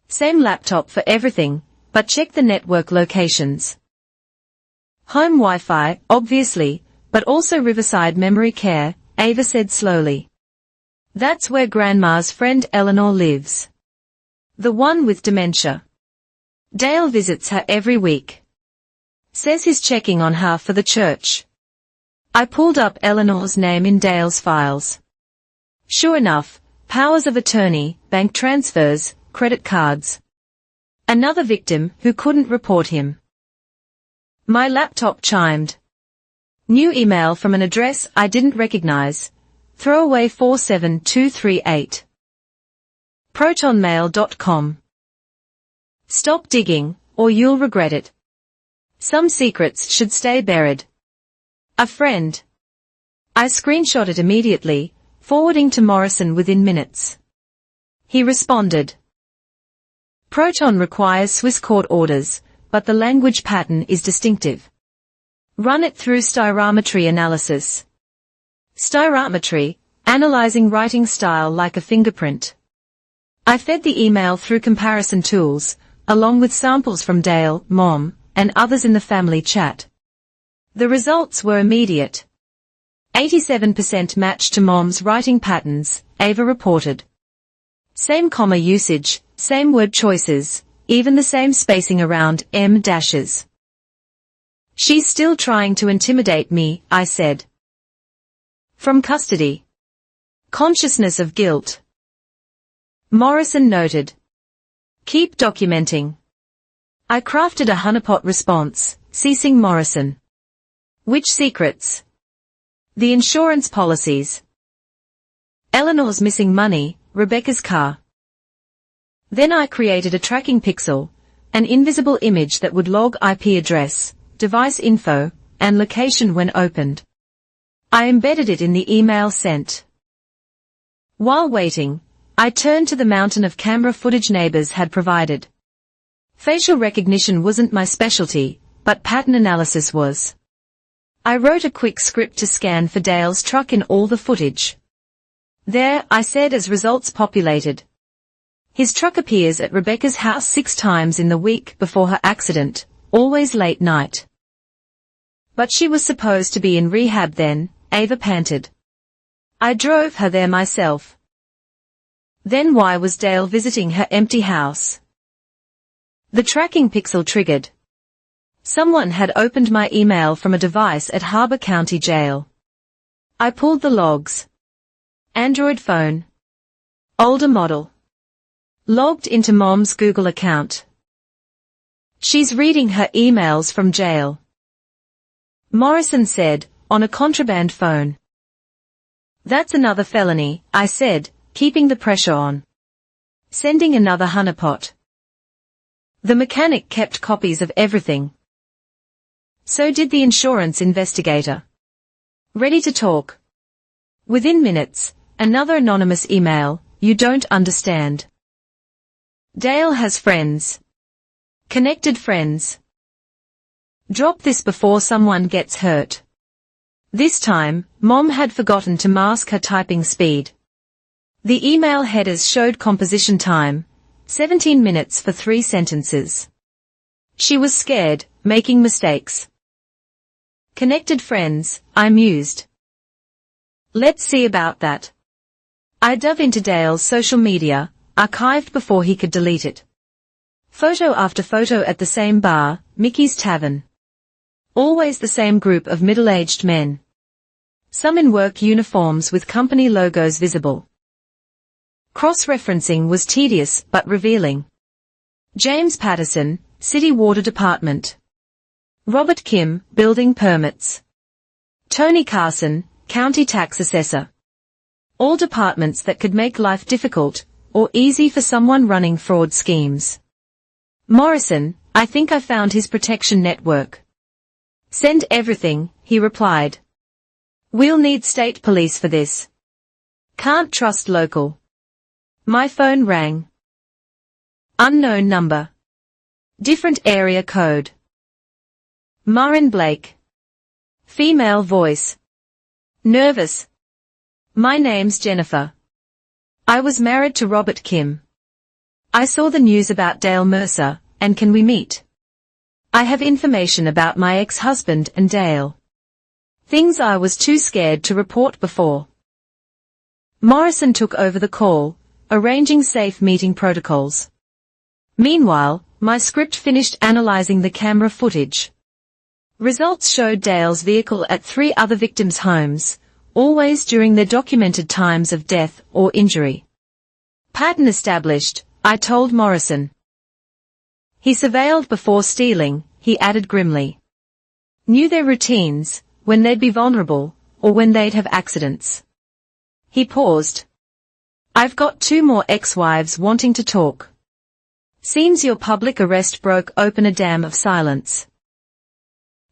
Same laptop for everything, but check the network locations. Home Wi-Fi, obviously, but also Riverside Memory Care, Ava said slowly. That's where Grandma's friend Eleanor lives. The one with dementia. Dale visits her every week. Says he's checking on her for the church. I pulled up Eleanor's name in Dale's files. Sure enough, powers of attorney, bank transfers, credit cards. Another victim who couldn't report him. My laptop chimed. New email from an address I didn't recognize. Throwaway 47238. protonmail.com. Stop digging, or you'll regret it. Some secrets should stay buried. A friend. I screenshot it immediately, forwarding to Morrison within minutes. He responded. Proton requires Swiss court orders, but the language pattern is distinctive. Run it through styrometry analysis. Styrometry, analyzing writing style like a fingerprint. I fed the email through comparison tools, along with samples from Dale, Mom, and others in the family chat. The results were immediate. 87% match to Mom's writing patterns, Ava reported. Same comma usage, same word choices, even the same spacing around M dashes. She's still trying to intimidate me, I said. From custody. Consciousness of guilt. Morrison noted. Keep documenting. I crafted a honeypot response, ceasing Morrison. Which secrets? The insurance policies. Eleanor's missing money, Rebecca's car. Then I created a tracking pixel, an invisible image that would log IP address, device info, and location when opened. I embedded it in the email sent. While waiting, I turned to the mountain of camera footage neighbors had provided. Facial recognition wasn't my specialty, but pattern analysis was. I wrote a quick script to scan for Dale's truck in all the footage. There, I said as results populated. His truck appears at Rebecca's house 6 times in the week before her accident, always late night. But she was supposed to be in rehab then, Ava panted. I drove her there myself. Then why was Dale visiting her empty house? The tracking pixel triggered. Someone had opened my email from a device at Harbor County Jail. I pulled the logs. Android phone. Older model. Logged into Mom's Google account. She's reading her emails from jail. Morrison said, on a contraband phone. That's another felony, I said, keeping the pressure on. Sending another honeypot. The mechanic kept copies of everything. So did the insurance investigator. Ready to talk. Within minutes, another anonymous email, you don't understand. Dale has friends. Connected friends. Drop this before someone gets hurt. This time, Mom had forgotten to mask her typing speed. The email headers showed composition time, 17 minutes for 3 sentences. She was scared, making mistakes. Connected friends, I mused. Let's see about that. I dove into Dale's social media, archived before he could delete it. Photo after photo at the same bar, Mickey's Tavern. Always the same group of middle-aged men. Some in work uniforms with company logos visible. Cross-referencing was tedious but revealing. James Patterson, City Water Department. Robert Kim, Building Permits. Tony Carson, County Tax Assessor. All departments that could make life difficult, or easy for someone running fraud schemes. Morrison, I think I found his protection network. Send everything, he replied. We'll need state police for this. Can't trust local. My phone rang. Unknown number. Different area code. Marin Blake. Female voice. Nervous. My name's Jennifer. I was married to Robert Kim. I saw the news about Dale Mercer, and can we meet? I have information about my ex-husband and Dale. Things I was too scared to report before. Morrison took over the call, arranging safe meeting protocols. Meanwhile, my script finished analyzing the camera footage. Results showed Dale's vehicle at 3 other victims' homes, always during their documented times of death or injury. Pattern established, I told Morrison. He surveilled before stealing, he added grimly. Knew their routines, when they'd be vulnerable, or when they'd have accidents. He paused. I've got 2 more ex-wives wanting to talk. Seems your public arrest broke open a dam of silence.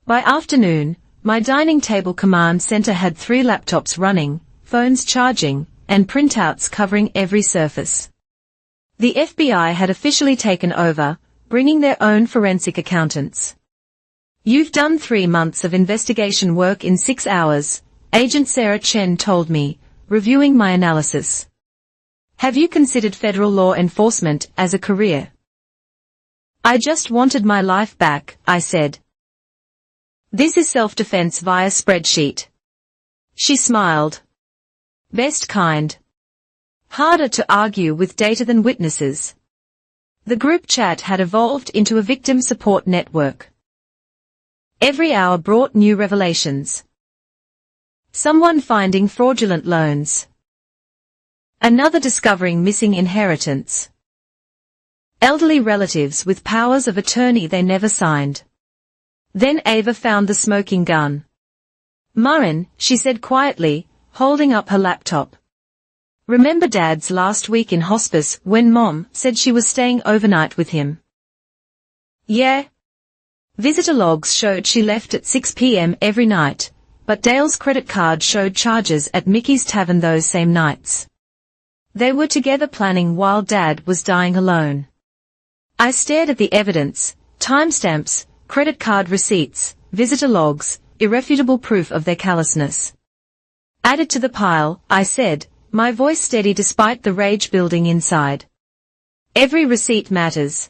By afternoon, my dining table command center had 3 laptops running, phones charging, and printouts covering every surface. The FBI had officially taken over, bringing their own forensic accountants. You've done 3 months of investigation work in 6 hours, Agent Sarah Chen told me, reviewing my analysis. Have you considered federal law enforcement as a career? I just wanted my life back, I said. This is self-defense via spreadsheet. She smiled. Best kind. Harder to argue with data than witnesses. The group chat had evolved into a victim support network. Every hour brought new revelations. Someone finding fraudulent loans. Another discovering missing inheritance. Elderly relatives with powers of attorney they never signed. Then Ava found the smoking gun. Marin, she said quietly, holding up her laptop. Remember Dad's last week in hospice when Mom said she was staying overnight with him? Yeah. Visitor logs showed she left at 6 p.m. every night, but Dale's credit card showed charges at Mickey's Tavern those same nights. They were together planning while Dad was dying alone. I stared at the evidence, timestamps, credit card receipts, visitor logs, irrefutable proof of their callousness. Added to the pile, I said, my voice steady despite the rage building inside. Every receipt matters.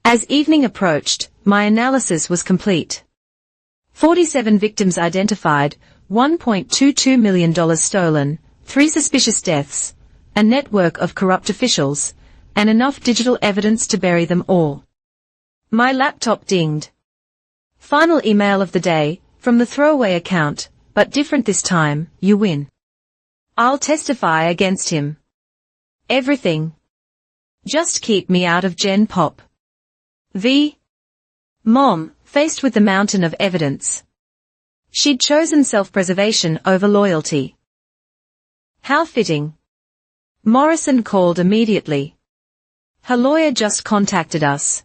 As evening approached, my analysis was complete. 47 victims identified, $1.22 million stolen, 3 suspicious deaths, a network of corrupt officials, and enough digital evidence to bury them all. My laptop dinged. Final email of the day, from the throwaway account, but different this time, you win. I'll testify against him. Everything. Just keep me out of Gen Pop. Mom, faced with the mountain of evidence. She'd chosen self-preservation over loyalty. How fitting. Morrison called immediately. Her lawyer just contacted us.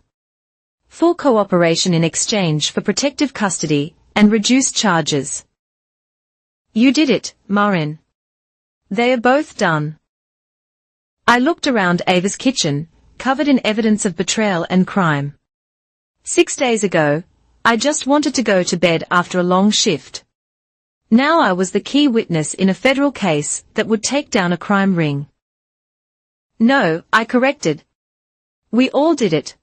Full cooperation in exchange for protective custody and reduced charges. You did it, Marin. They are both done. I looked around Ava's kitchen, covered in evidence of betrayal and crime. 6 days ago, I just wanted to go to bed after a long shift. Now I was the key witness in a federal case that would take down a crime ring. No, I corrected. We all did it.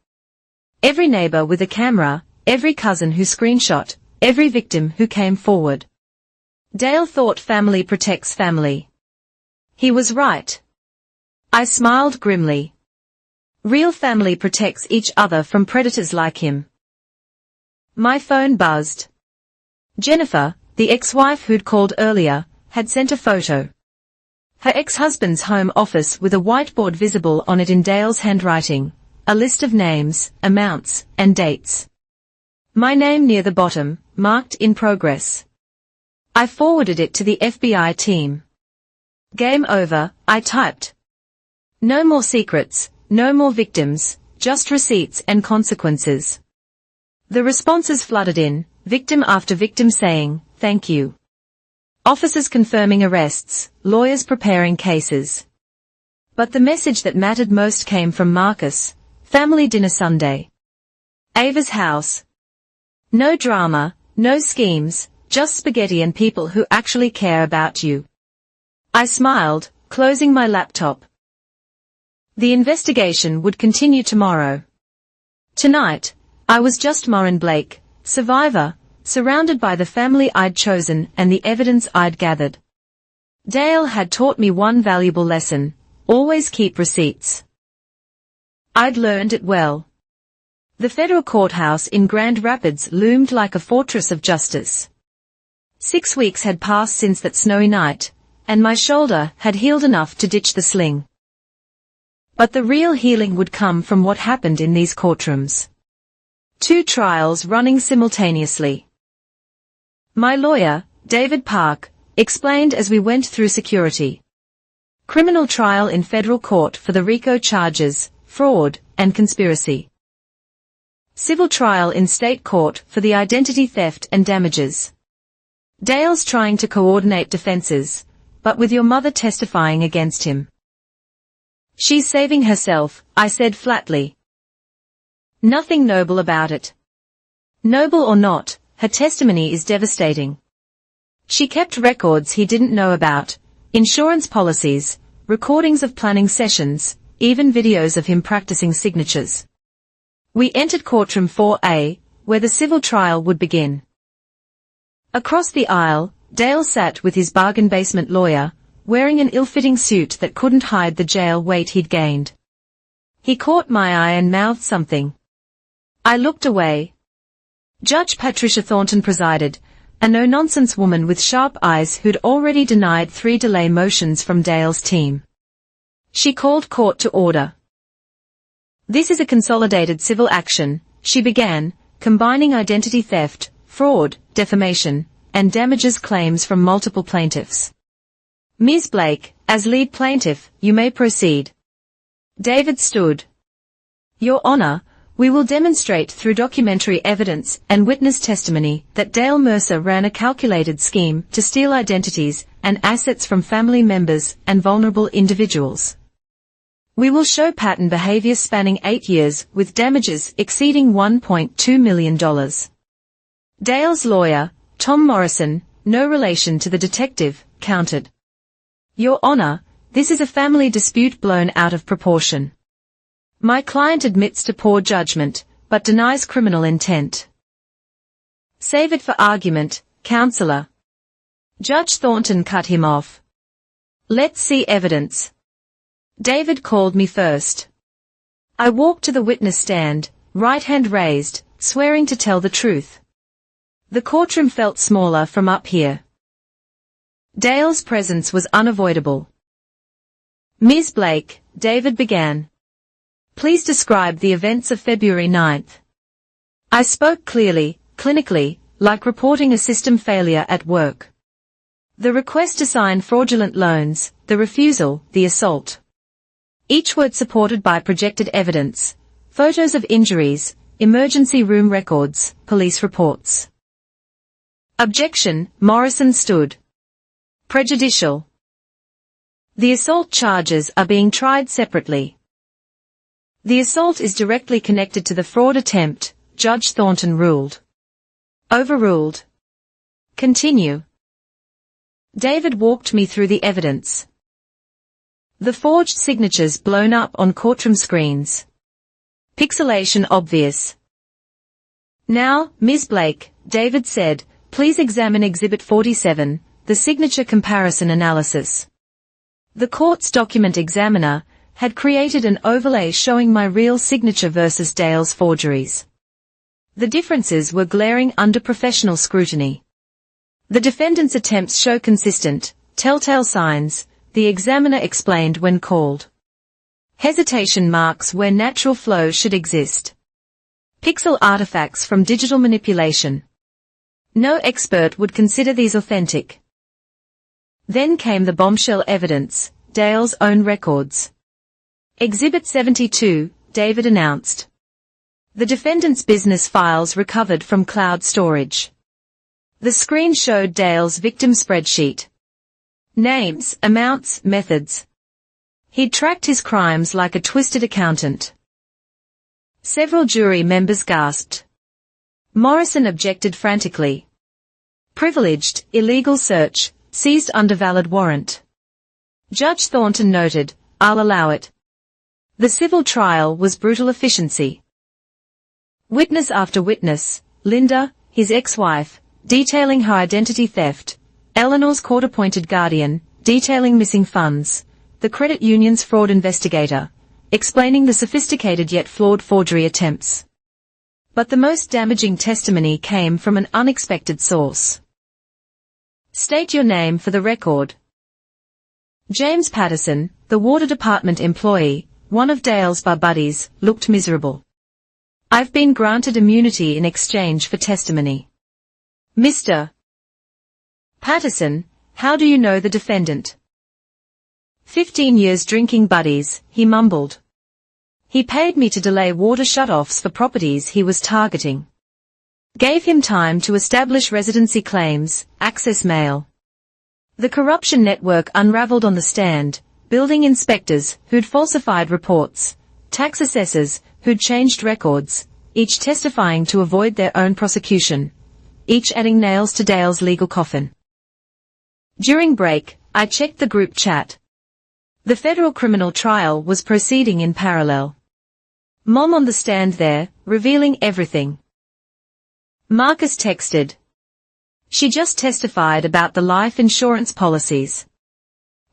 Every neighbor with a camera, every cousin who screenshot, every victim who came forward. Dale thought family protects family. He was right. I smiled grimly. Real family protects each other from predators like him. My phone buzzed. Jennifer, the ex-wife who'd called earlier, had sent a photo. Her ex-husband's home office with a whiteboard visible on it in Dale's handwriting, a list of names, amounts, and dates. My name near the bottom, marked in progress. I forwarded it to the FBI team. Game over, I typed. No more secrets, no more victims, just receipts and consequences. The responses flooded in, victim after victim saying, thank you. Officers confirming arrests, lawyers preparing cases. But the message that mattered most came from Marcus. Family dinner Sunday. Ava's house. No drama, no schemes, just spaghetti and people who actually care about you. I smiled, closing my laptop. The investigation would continue tomorrow. Tonight, I was just Marin Blake, survivor, surrounded by the family I'd chosen and the evidence I'd gathered. Dale had taught me one valuable lesson: always keep receipts. I'd learned it well. The federal courthouse in Grand Rapids loomed like a fortress of justice. 6 weeks had passed since that snowy night, and my shoulder had healed enough to ditch the sling. But the real healing would come from what happened in these courtrooms. 2 trials running simultaneously. My lawyer, David Park, explained as we went through security. Criminal trial in federal court for the RICO charges, fraud, and conspiracy. Civil trial in state court for the identity theft and damages. Dale's trying to coordinate defenses, but with your mother testifying against him. She's saving herself, I said flatly. Nothing noble about it. Noble or not, her testimony is devastating. She kept records he didn't know about, insurance policies, recordings of planning sessions, even videos of him practicing signatures. We entered courtroom 4A, where the civil trial would begin. Across the aisle, Dale sat with his bargain basement lawyer, wearing an ill-fitting suit that couldn't hide the jail weight he'd gained. He caught my eye and mouthed something. I looked away. Judge Patricia Thornton presided, a no-nonsense woman with sharp eyes who'd already denied 3 delay motions from Dale's team. She called court to order. This is a consolidated civil action, she began, combining identity theft, fraud, defamation, and damages claims from multiple plaintiffs. Ms. Blake, as lead plaintiff, you may proceed. David stood. Your Honor, we will demonstrate through documentary evidence and witness testimony that Dale Mercer ran a calculated scheme to steal identities and assets from family members and vulnerable individuals. We will show pattern behavior spanning 8 years with damages exceeding $1.2 million. Dale's lawyer, Tom Morrison, no relation to the detective, countered. Your Honor, this is a family dispute blown out of proportion. My client admits to poor judgment, but denies criminal intent. Save it for argument, Counselor. Judge Thornton cut him off. Let's see evidence. David called me first. I walked to the witness stand, right hand raised, swearing to tell the truth. The courtroom felt smaller from up here. Dale's presence was unavoidable. Ms. Blake, David began. Please describe the events of February 9th. I spoke clearly, clinically, like reporting a system failure at work. The request to sign fraudulent loans, the refusal, the assault. Each word supported by projected evidence, photos of injuries, emergency room records, police reports. Objection, Morrison stood. Prejudicial. The assault charges are being tried separately. The assault is directly connected to the fraud attempt, Judge Thornton ruled. Overruled. Continue. David walked me through the evidence. The forged signatures blown up on courtroom screens. Pixelation obvious. Now, Ms. Blake, David said, please examine Exhibit 47, the signature comparison analysis. The court's document examiner had created an overlay showing my real signature versus Dale's forgeries. The differences were glaring under professional scrutiny. The defendant's attempts show consistent, telltale signs, the examiner explained when called. Hesitation marks where natural flow should exist. Pixel artifacts from digital manipulation. No expert would consider these authentic. Then came the bombshell evidence, Dale's own records. Exhibit 72, David announced. The defendant's business files recovered from cloud storage. The screen showed Dale's victim spreadsheet. Names, amounts, methods. He'd tracked his crimes like a twisted accountant. Several jury members gasped. Morrison objected frantically. Privileged, illegal search, seized under valid warrant. Judge Thornton noted, I'll allow it. The civil trial was brutal efficiency. Witness after witness, Linda, his ex-wife, detailing her identity theft, Eleanor's court-appointed guardian, detailing missing funds, the credit union's fraud investigator, explaining the sophisticated yet flawed forgery attempts. But the most damaging testimony came from an unexpected source. State your name for the record. James Patterson, the water department employee, one of Dale's bar buddies, looked miserable. I've been granted immunity in exchange for testimony. Mr. Patterson, how do you know the defendant? 15 years drinking buddies, he mumbled. He paid me to delay water shutoffs for properties he was targeting. Gave him time to establish residency claims, access mail. The corruption network unraveled on the stand, building inspectors who'd falsified reports, tax assessors who'd changed records, each testifying to avoid their own prosecution, each adding nails to Dale's legal coffin. During break, I checked the group chat. The federal criminal trial was proceeding in parallel. Mom on the stand there, revealing everything. Marcus texted. She just testified about the life insurance policies.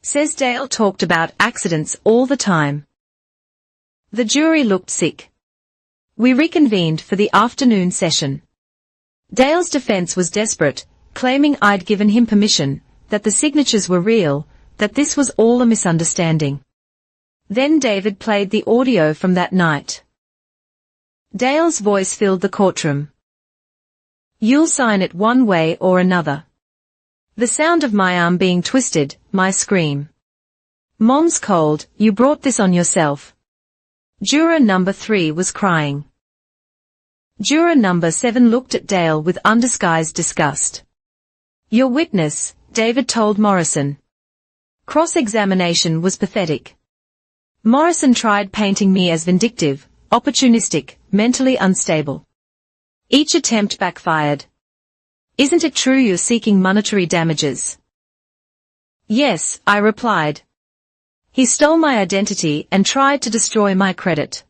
Says Dale talked about accidents all the time. The jury looked sick. We reconvened for the afternoon session. Dale's defense was desperate, claiming I'd given him permission, that the signatures were real, that this was all a misunderstanding. Then David played the audio from that night. Dale's voice filled the courtroom. You'll sign it one way or another. The sound of my arm being twisted, my scream. Mom's cold, you brought this on yourself. Juror number 3 was crying. Juror number 7 looked at Dale with undisguised disgust. Your witness, David told Morrison. Cross-examination was pathetic. Morrison tried painting me as vindictive, opportunistic, mentally unstable. Each attempt backfired. Isn't it true you're seeking monetary damages? Yes, I replied. He stole my identity and tried to destroy my credit.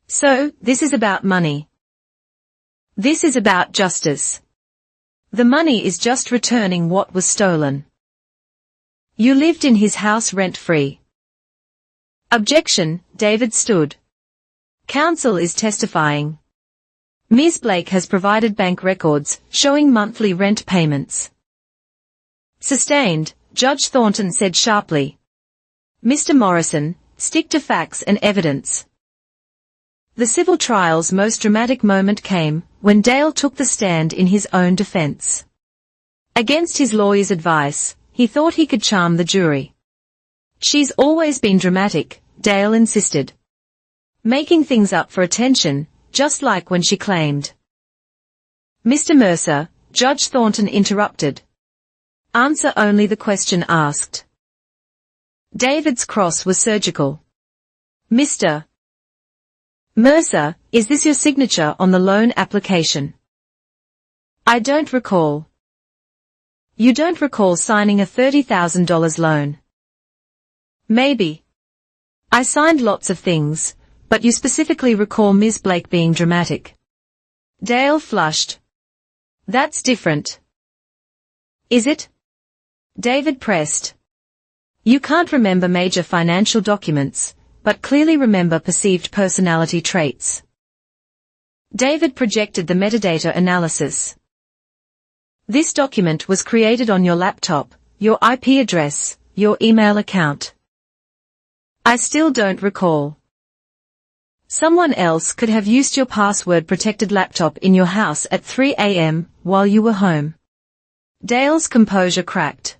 So, this is about money. This is about justice. The money is just returning what was stolen. You lived in his house rent-free. Objection, David stood. Counsel is testifying. Ms. Blake has provided bank records showing monthly rent payments. Sustained, Judge Thornton said sharply. Mr. Morrison, stick to facts and evidence. The civil trial's most dramatic moment came when Dale took the stand in his own defense. Against his lawyer's advice, he thought he could charm the jury. She's always been dramatic, Dale insisted. Making things up for attention, just like when she claimed. Mr. Mercer, Judge Thornton interrupted. Answer only the question asked. David's cross was surgical. Mr. Mercer, is this your signature on the loan application? I don't recall. You don't recall signing a $30,000 loan? Maybe. I signed lots of things, but you specifically recall Ms. Blake being dramatic. Dale flushed. That's different. Is it? David pressed. You can't remember major financial documents, but clearly remember perceived personality traits. David projected the metadata analysis. This document was created on your laptop, your IP address, your email account. I still don't recall. Someone else could have used your password-protected laptop in your house at 3 a.m. while you were home. Dale's composure cracked.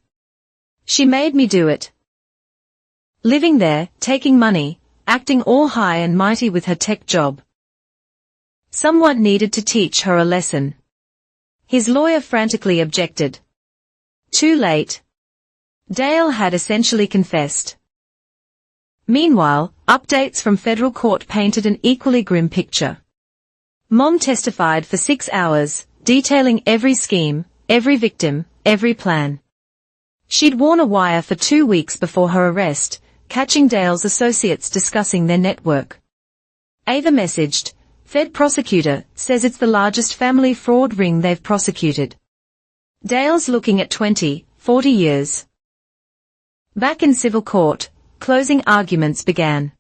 She made me do it. Living there, taking money, acting all high and mighty with her tech job. Someone needed to teach her a lesson. His lawyer frantically objected. Too late. Dale had essentially confessed. Meanwhile, updates from federal court painted an equally grim picture. Mom testified for 6 hours, detailing every scheme, every victim, every plan. She'd worn a wire for 2 weeks before her arrest, catching Dale's associates discussing their network. Ava messaged, Fed prosecutor says it's the largest family fraud ring they've prosecuted. Dale's looking at 20, 40 years. Back in civil court, closing arguments began.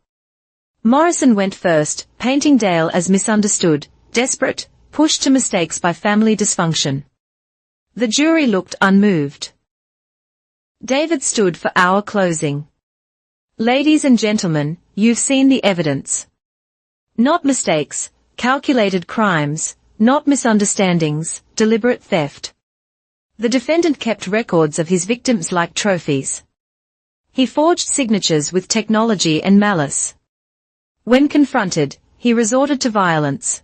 Morrison went first, painting Dale as misunderstood, desperate, pushed to mistakes by family dysfunction. The jury looked unmoved. David stood for our closing. Ladies and gentlemen, you've seen the evidence. Not mistakes, calculated crimes, not misunderstandings, deliberate theft. The defendant kept records of his victims like trophies. He forged signatures with technology and malice. When confronted, he resorted to violence.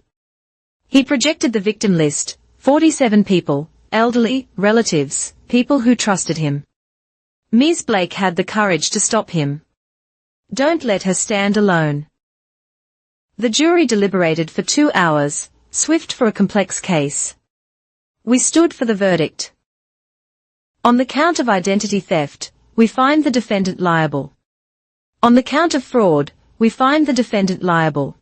He projected the victim list, 47 people, elderly, relatives, people who trusted him. Ms. Blake had the courage to stop him. Don't let her stand alone. The jury deliberated for 2 hours, swift for a complex case. We stood for the verdict. On the count of identity theft, we find the defendant liable. On the count of fraud, we find the defendant liable.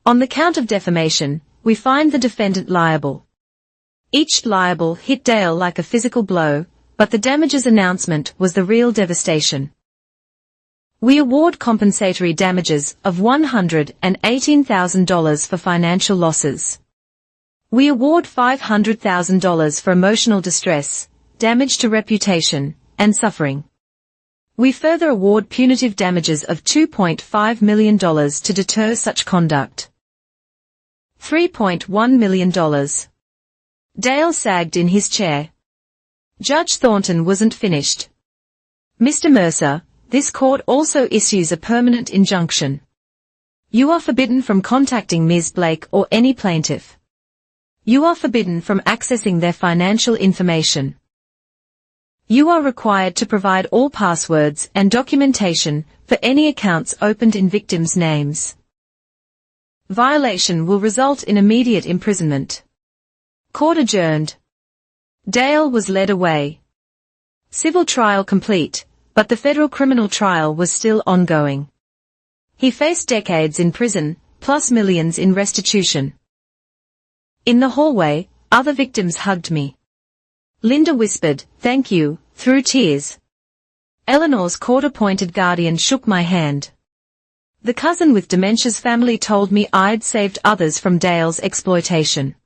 On the count of defamation, we find the defendant liable. Each liable hit Dale like a physical blow, but the damages announcement was the real devastation. We award compensatory damages of $118,000 for financial losses. We award $500,000 for emotional distress, damage to reputation, and suffering. We further award punitive damages of $2.5 million to deter such conduct. $3.1 million. Dale sagged in his chair. Judge Thornton wasn't finished. Mr. Mercer, this court also issues a permanent injunction. You are forbidden from contacting Ms. Blake or any plaintiff. You are forbidden from accessing their financial information. You are required to provide all passwords and documentation for any accounts opened in victims' names. Violation will result in immediate imprisonment. Court adjourned. Dale was led away. Civil trial complete, but the federal criminal trial was still ongoing. He faced decades in prison, plus millions in restitution. In the hallway, other victims hugged me. Linda whispered, "Thank you," through tears. Eleanor's court-appointed guardian shook my hand. The cousin with dementia's family told me I'd saved others from Dale's exploitation.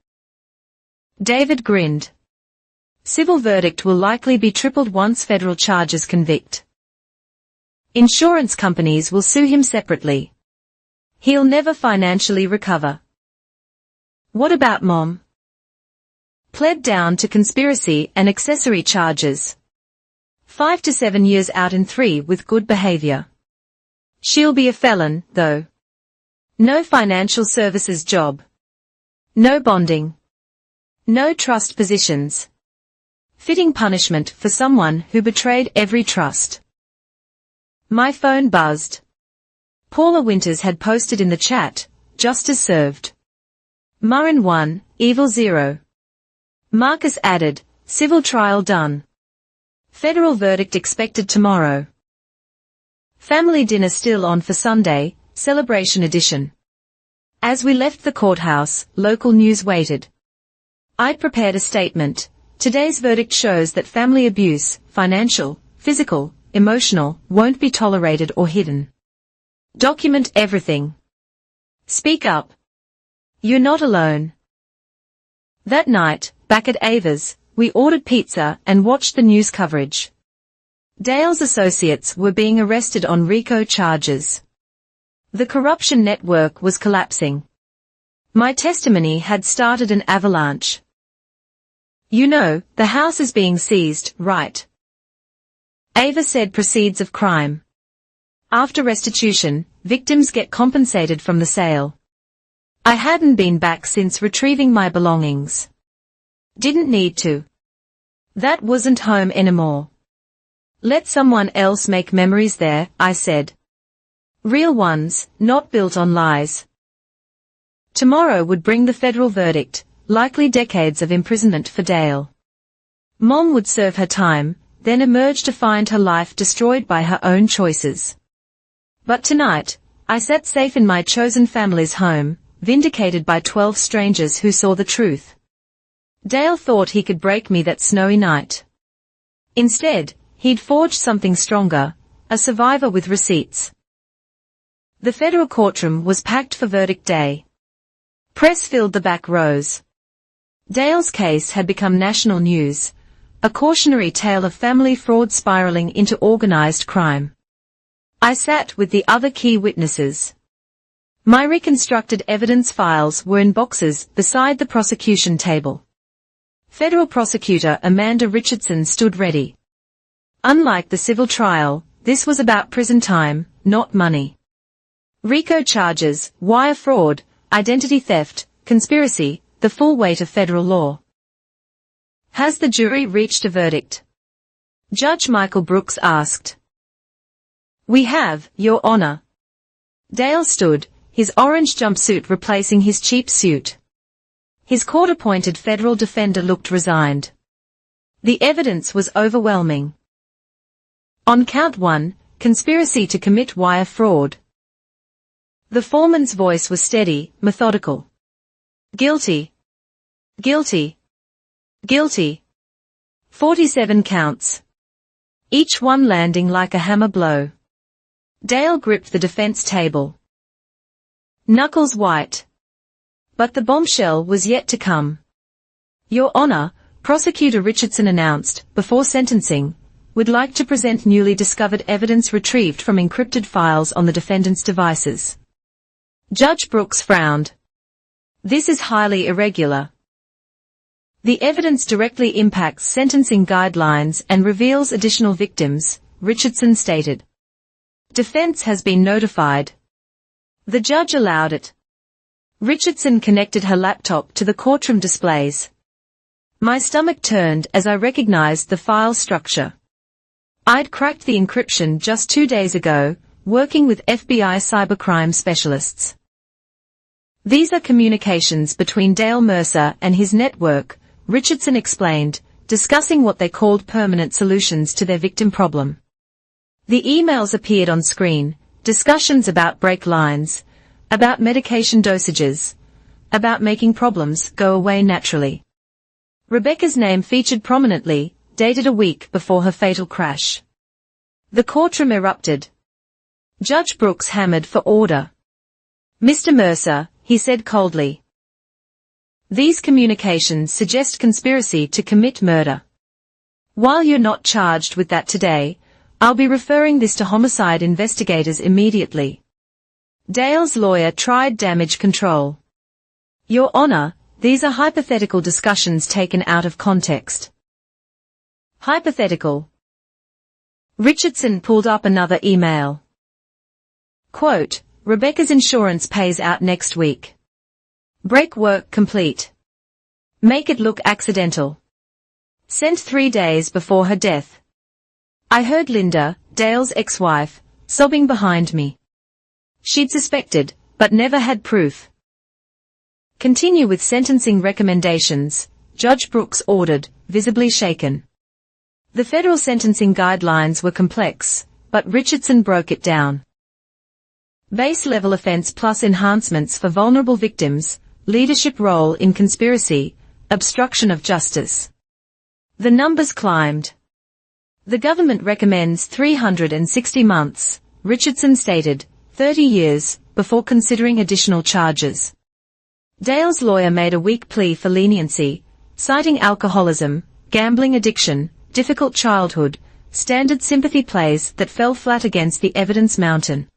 David grinned. Civil verdict will likely be tripled once federal charges convict. Insurance companies will sue him separately. He'll never financially recover. What about Mom? Pled down to conspiracy and accessory charges. 5 to 7 years out in 3 with good behavior. She'll be a felon, though. No financial services job. No bonding. No trust positions. Fitting punishment for someone who betrayed every trust. My phone buzzed. Paula Winters had posted in the chat, "Justice served. Marin 1, Evil 0. Marcus added, "Civil trial done. Federal verdict expected tomorrow." Family dinner still on for Sunday, celebration edition. As we left the courthouse, local news waited. I'd prepared a statement. Today's verdict shows that family abuse, financial, physical, emotional, won't be tolerated or hidden. Document everything. Speak up. You're not alone. That night, back at Ava's, we ordered pizza and watched the news coverage. Dale's associates were being arrested on RICO charges. The corruption network was collapsing. My testimony had started an avalanche. You know, the house is being seized, right? Ava said proceeds of crime. After restitution, victims get compensated from the sale. I hadn't been back since retrieving my belongings. Didn't need to. That wasn't home anymore. Let someone else make memories there, I said. Real ones, not built on lies. Tomorrow would bring the federal verdict, likely decades of imprisonment for Dale. Mom would serve her time, then emerge to find her life destroyed by her own choices. But tonight, I sat safe in my chosen family's home, vindicated by 12 strangers who saw the truth. Dale thought he could break me that snowy night. Instead, he'd forged something stronger, a survivor with receipts. The federal courtroom was packed for verdict day. Press filled the back rows. Dale's case had become national news, a cautionary tale of family fraud spiraling into organized crime. I sat with the other key witnesses. My reconstructed evidence files were in boxes beside the prosecution table. Federal prosecutor Amanda Richardson stood ready. Unlike the civil trial, this was about prison time, not money. RICO charges, wire fraud, identity theft, conspiracy, the full weight of federal law. Has the jury reached a verdict? Judge Michael Brooks asked. We have, Your Honor. Dale stood, his orange jumpsuit replacing his cheap suit. His court-appointed federal defender looked resigned. The evidence was overwhelming. On count 1, conspiracy to commit wire fraud. The foreman's voice was steady, methodical. Guilty. Guilty. Guilty. 47 counts. Each one landing like a hammer blow. Dale gripped the defense table. Knuckles white. But the bombshell was yet to come. Your Honor, Prosecutor Richardson announced, before sentencing, would like to present newly discovered evidence retrieved from encrypted files on the defendant's devices. Judge Brooks frowned. This is highly irregular. The evidence directly impacts sentencing guidelines and reveals additional victims, Richardson stated. Defense has been notified. The judge allowed it. Richardson connected her laptop to the courtroom displays. My stomach turned as I recognized the file structure. I'd cracked the encryption just 2 days ago, working with FBI cybercrime specialists. These are communications between Dale Mercer and his network, Richardson explained, discussing what they called permanent solutions to their victim problem. The emails appeared on screen, discussions about break lines, about medication dosages, about making problems go away naturally. Rebecca's name featured prominently, dated a week before her fatal crash. The courtroom erupted. Judge Brooks hammered for order. Mr. Mercer, he said coldly. These communications suggest conspiracy to commit murder. While you're not charged with that today, I'll be referring this to homicide investigators immediately. Dale's lawyer tried damage control. Your Honor, these are hypothetical discussions taken out of context. Hypothetical. Richardson pulled up another email. Quote, Rebecca's insurance pays out next week. Break work complete. Make it look accidental. Sent 3 days before her death. I heard Linda, Dale's ex-wife, sobbing behind me. She'd suspected, but never had proof. Continue with sentencing recommendations, Judge Brooks ordered, visibly shaken. The federal sentencing guidelines were complex, but Richardson broke it down. Base level offense plus enhancements for vulnerable victims, leadership role in conspiracy, obstruction of justice. The numbers climbed. The government recommends 360 months, Richardson stated, 30 years, before considering additional charges. Dale's lawyer made a weak plea for leniency, citing alcoholism, gambling addiction, difficult childhood, standard sympathy plays that fell flat against the evidence mountain.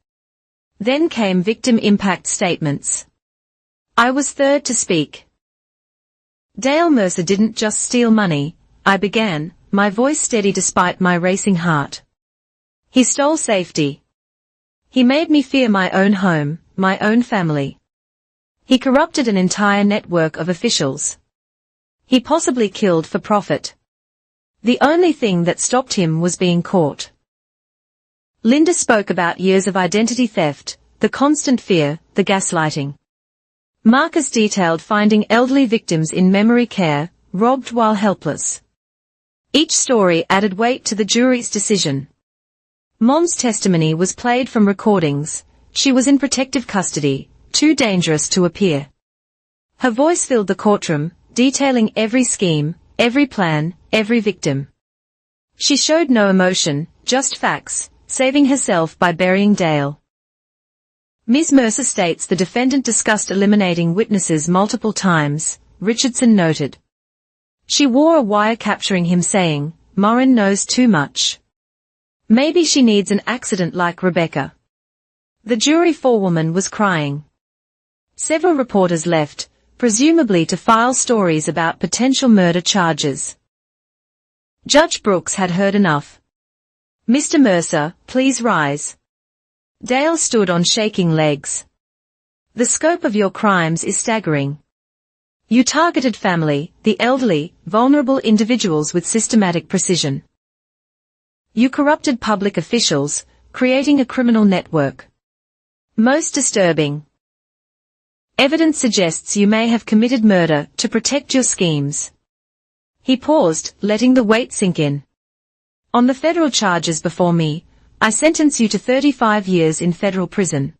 Then came victim impact statements. I was third to speak. Dale Mercer didn't just steal money, I began, my voice steady despite my racing heart. He stole safety. He made me fear my own home, my own family. He corrupted an entire network of officials. He possibly killed for profit. The only thing that stopped him was being caught. Linda spoke about years of identity theft, the constant fear, the gaslighting. Marcus detailed finding elderly victims in memory care, robbed while helpless. Each story added weight to the jury's decision. Mom's testimony was played from recordings. She was in protective custody, too dangerous to appear. Her voice filled the courtroom, detailing every scheme, every plan, every victim. She showed no emotion, just facts, saving herself by burying Dale. Ms. Mercer states the defendant discussed eliminating witnesses multiple times, Richardson noted. She wore a wire capturing him saying, "Maureen knows too much. Maybe she needs an accident like Rebecca." The jury forewoman was crying. Several reporters left, presumably to file stories about potential murder charges. Judge Brooks had heard enough. "Mr. Mercer, please rise." Dale stood on shaking legs. "The scope of your crimes is staggering. You targeted family, the elderly, vulnerable individuals with systematic precision. You corrupted public officials, creating a criminal network. Most disturbing. Evidence suggests you may have committed murder to protect your schemes." He paused, letting the weight sink in. "On the federal charges before me, I sentence you to 35 years in federal prison.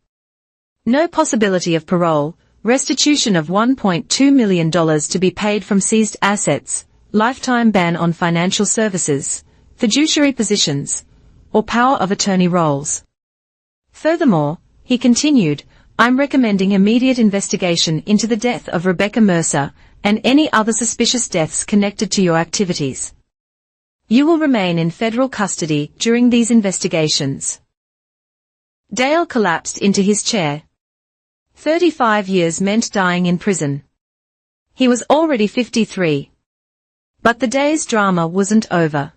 No possibility of parole, restitution of $1.2 million to be paid from seized assets, lifetime ban on financial services, fiduciary positions, or power of attorney roles. Furthermore," he continued, "I'm recommending immediate investigation into the death of Rebecca Mercer and any other suspicious deaths connected to your activities. You will remain in federal custody during these investigations." Dale collapsed into his chair. 35 years meant dying in prison. He was already 53. But the day's drama wasn't over.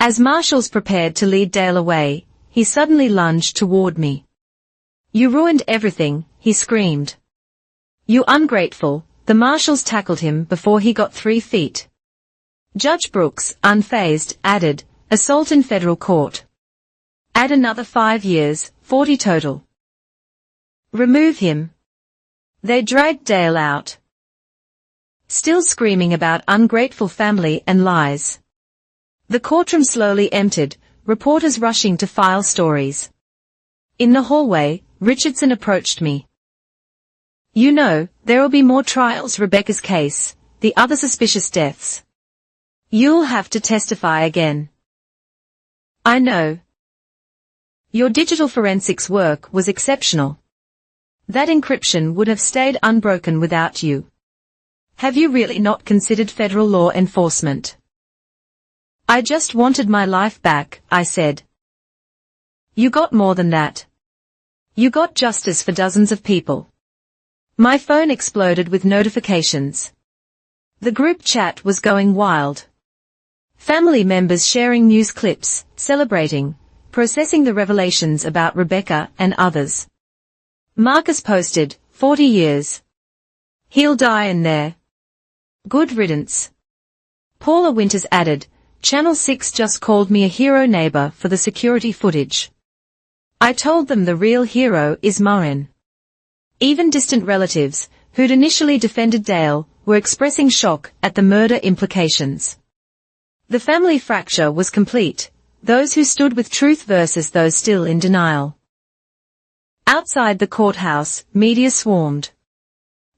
As marshals prepared to lead Dale away, he suddenly lunged toward me. "You ruined everything," he screamed. "You ungrateful." The marshals tackled him before he got 3 feet. Judge Brooks, unfazed, added, "Assault in federal court. Add another 5 years, 40 total. Remove him." They dragged Dale out. Still screaming about ungrateful family and lies. The courtroom slowly emptied, reporters rushing to file stories. In the hallway, Richardson approached me. "You know, there will be more trials. Rebecca's case, the other suspicious deaths. You'll have to testify again." "I know. Your digital forensics work was exceptional. That encryption would have stayed unbroken without you. Have you really not considered federal law enforcement?" "I just wanted my life back," I said. "You got more than that. You got justice for dozens of people." My phone exploded with notifications. The group chat was going wild. Family members sharing news clips, celebrating, processing the revelations about Rebecca and others. Marcus posted, 40 years. He'll die in there. Good riddance. Paula Winters added, Channel 6 just called me a hero neighbor for the security footage. I told them the real hero is Maureen. Even distant relatives, who'd initially defended Dale, were expressing shock at the murder implications. The family fracture was complete, those who stood with truth versus those still in denial. Outside the courthouse, media swarmed.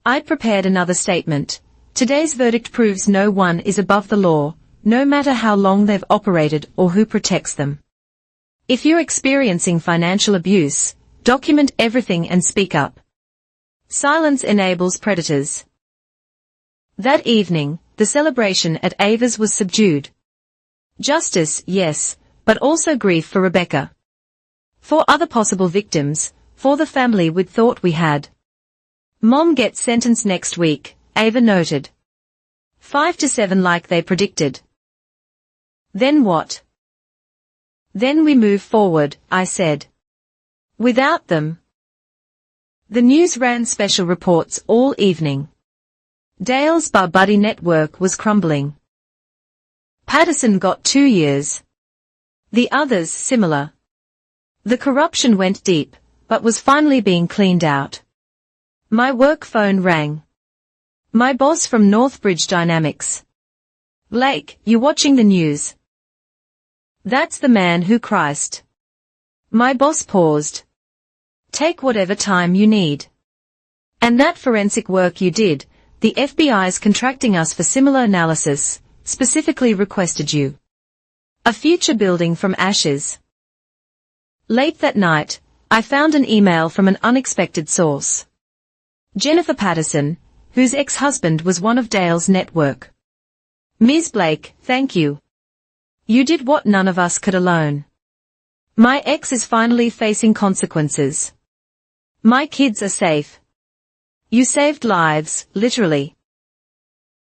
I'd prepared another statement. Today's verdict proves no one is above the law, no matter how long they've operated or who protects them. If you're experiencing financial abuse, document everything and speak up. Silence enables predators. That evening, the celebration at Ava's was subdued. Justice, yes, but also grief for Rebecca. For other possible victims, for the family we'd thought we had. Mom gets sentenced next week, Ava noted. 5 to 7 like they predicted. Then what? Then we move forward, I said. Without them. The news ran special reports all evening. Dale's bar buddy network was crumbling. Patterson got 2 years. The others similar. The corruption went deep, but was finally being cleaned out. My work phone rang. My boss from Northbridge Dynamics. Blake, you watching the news? That's the man who Christ. My boss paused. Take whatever time you need. And that forensic work you did, the FBI's contracting us for similar analysis, specifically requested you. A future building from ashes. Late that night, I found an email from an unexpected source. Jennifer Patterson, whose ex-husband was one of Dale's network. Ms. Blake, thank you. You did what none of us could alone. My ex is finally facing consequences. My kids are safe. You saved lives, literally.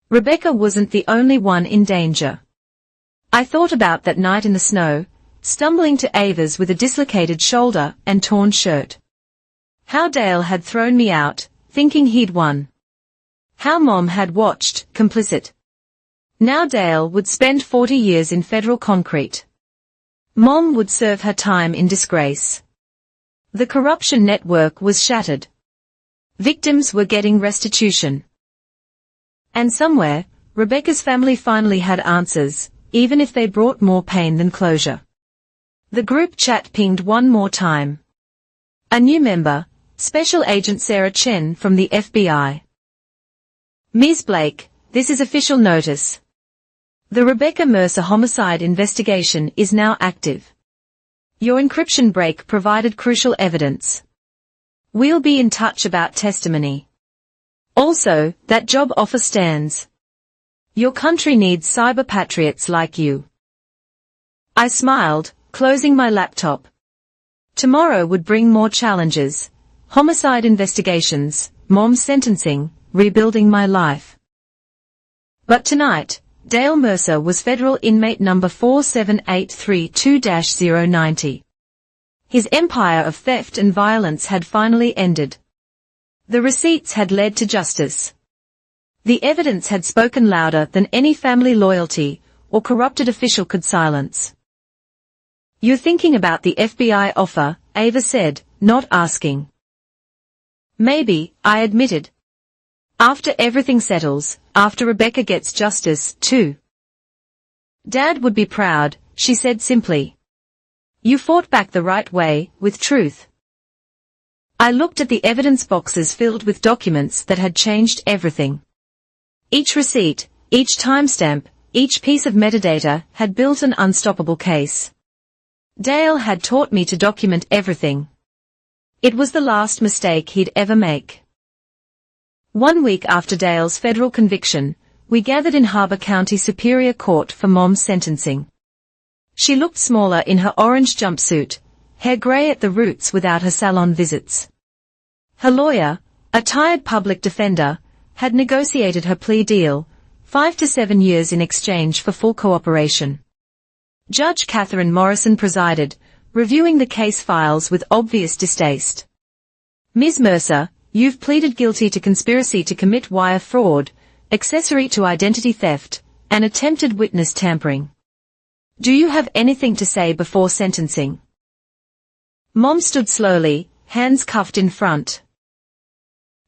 Rebecca wasn't the only one in danger. I thought about that night in the snow, stumbling to Ava's with a dislocated shoulder and torn shirt. How Dale had thrown me out, thinking he'd won. How Mom had watched, complicit. Now Dale would spend 40 years in federal concrete. Mom would serve her time in disgrace. The corruption network was shattered. Victims were getting restitution. And somewhere, Rebecca's family finally had answers, even if they brought more pain than closure. The group chat pinged one more time. A new member, Special Agent Sarah Chen from the FBI. Ms. Blake, this is official notice. The Rebecca Mercer homicide investigation is now active. Your encryption break provided crucial evidence. We'll be in touch about testimony. Also, that job offer stands. Your country needs cyber patriots like you. I smiled, closing my laptop. Tomorrow would bring more challenges. Homicide investigations, Mom's sentencing, rebuilding my life. But tonight, Dale Mercer was federal inmate number 47832-090. His empire of theft and violence had finally ended. The receipts had led to justice. The evidence had spoken louder than any family loyalty or corrupted official could silence. You're thinking about the FBI offer, Ava said, not asking. Maybe, I admitted. After everything settles, after Rebecca gets justice, too. Dad would be proud, she said simply. You fought back the right way, with truth. I looked at the evidence boxes filled with documents that had changed everything. Each receipt, each timestamp, each piece of metadata had built an unstoppable case. Dale had taught me to document everything. It was the last mistake he'd ever make. 1 week after Dale's federal conviction, we gathered in Harbour County Superior Court for Mom's sentencing. She looked smaller in her orange jumpsuit, hair grey at the roots without her salon visits. Her lawyer, a tired public defender, had negotiated her plea deal, 5 to 7 years in exchange for full cooperation. Judge Catherine Morrison presided, reviewing the case files with obvious distaste. Ms. Mercer, you've pleaded guilty to conspiracy to commit wire fraud, accessory to identity theft, and attempted witness tampering. Do you have anything to say before sentencing? Mom stood slowly, hands cuffed in front.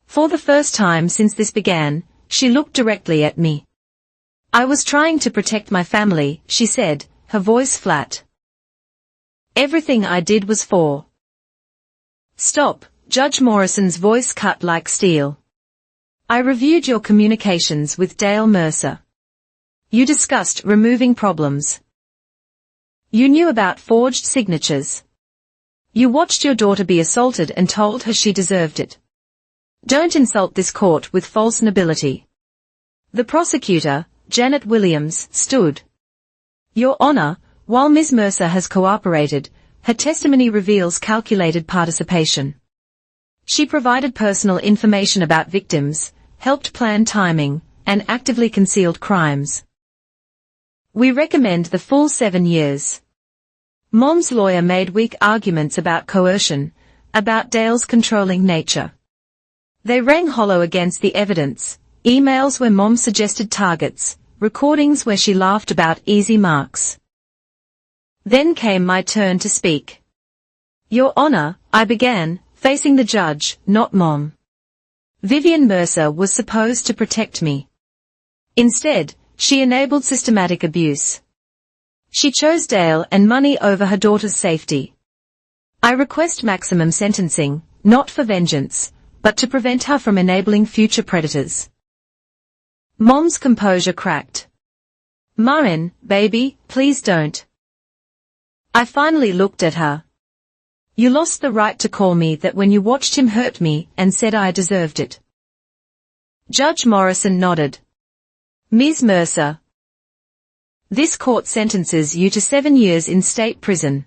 For the first time since this began, she looked directly at me. I was trying to protect my family, she said, her voice flat. Everything I did was for. Stop, Judge Morrison's voice cut like steel. I reviewed your communications with Dale Mercer. You discussed removing problems. You knew about forged signatures. You watched your daughter be assaulted and told her she deserved it. Don't insult this court with false nobility. The prosecutor, Janet Williams, stood. Your Honor, while Ms. Mercer has cooperated, her testimony reveals calculated participation. She provided personal information about victims, helped plan timing, and actively concealed crimes. We recommend the full 7 years. Mom's lawyer made weak arguments about coercion, about Dale's controlling nature. They rang hollow against the evidence, emails where Mom suggested targets, recordings where she laughed about easy marks. Then came my turn to speak. Your Honor, I began, facing the judge, not Mom. Vivian Mercer was supposed to protect me. Instead, she enabled systematic abuse. She chose Dale and money over her daughter's safety. I request maximum sentencing, not for vengeance, but to prevent her from enabling future predators. Mom's composure cracked. Marin, baby, please don't. I finally looked at her. You lost the right to call me that when you watched him hurt me and said I deserved it. Judge Morrison nodded. Ms. Mercer. This court sentences you to 7 years in state prison.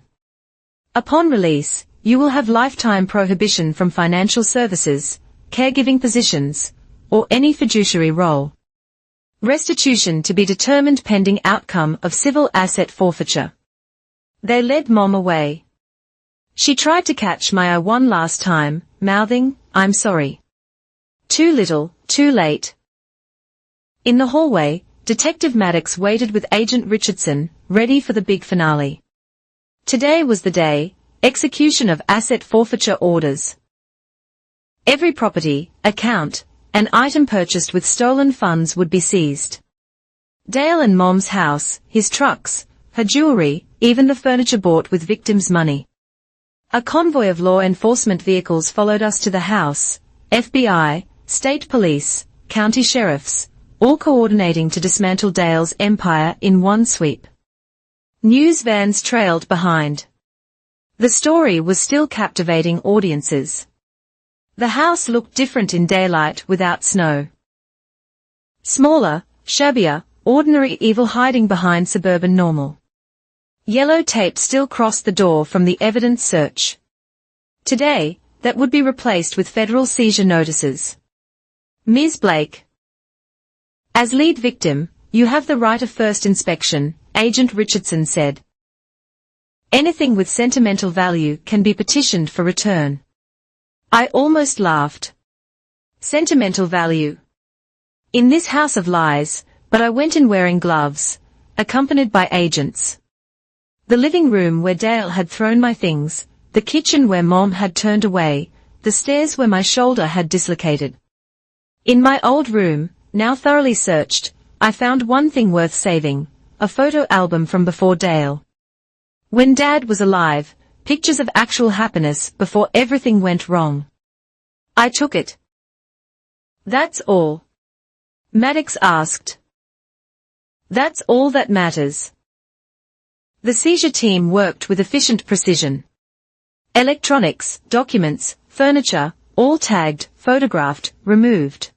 Upon release, you will have lifetime prohibition from financial services, caregiving positions, or any fiduciary role. Restitution to be determined pending outcome of civil asset forfeiture. They led Mom away. She tried to catch my eye one last time, mouthing, "I'm sorry." Too little, too late. In the hallway, Detective Maddox waited with Agent Richardson, ready for the big finale. Today was the day, execution of asset forfeiture orders. Every property, account, and item purchased with stolen funds would be seized. Dale and Mom's house, his trucks, her jewelry, even the furniture bought with victims' money. A convoy of law enforcement vehicles followed us to the house, FBI, state police, county sheriffs, all coordinating to dismantle Dale's empire in one sweep. News vans trailed behind. The story was still captivating audiences. The house looked different in daylight without snow. Smaller, shabbier, ordinary evil hiding behind suburban normal. Yellow tape still crossed the door from the evidence search. Today, that would be replaced with federal seizure notices. Ms. Blake. As lead victim, you have the right of first inspection, Agent Richardson said. Anything with sentimental value can be petitioned for return. I almost laughed. Sentimental value. In this house of lies, but I went in wearing gloves, accompanied by agents. The living room where Dale had thrown my things, the kitchen where Mom had turned away, the stairs where my shoulder had dislocated. In my old room, now thoroughly searched, I found one thing worth saving, a photo album from before Dale. When Dad was alive, pictures of actual happiness before everything went wrong. I took it. That's all? Maddox asked. That's all that matters. The seizure team worked with efficient precision. Electronics, documents, furniture, all tagged, photographed, removed.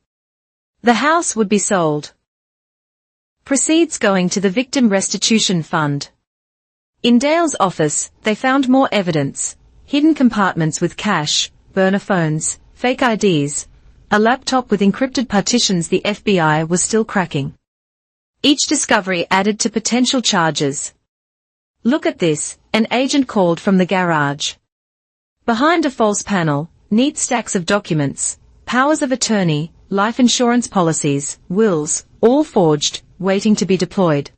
The house would be sold. Proceeds going to the Victim Restitution Fund. In Dale's office, they found more evidence, hidden compartments with cash, burner phones, fake IDs, a laptop with encrypted partitions the FBI was still cracking. Each discovery added to potential charges. Look at this, an agent called from the garage. Behind a false panel, neat stacks of documents, powers of attorney, life insurance policies, wills, all forged, waiting to be deployed.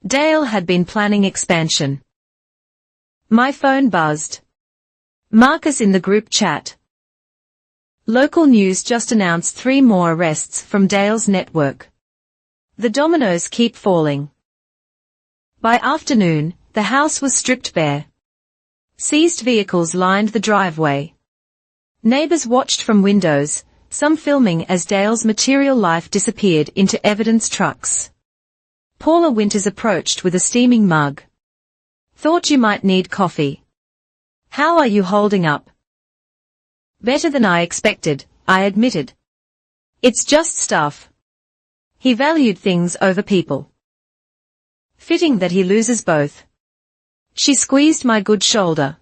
Dale had been planning expansion. My phone buzzed. Marcus in the group chat. Local news just announced 3 more arrests from Dale's network. The dominoes keep falling. By afternoon, the house was stripped bare. Seized vehicles lined the driveway. Neighbors watched from windows, some filming as Dale's material life disappeared into evidence trucks. Paula Winters approached with a steaming mug. Thought you might need coffee. How are you holding up? Better than I expected, I admitted. It's just stuff. He valued things over people. Fitting that he loses both. She squeezed my good shoulder.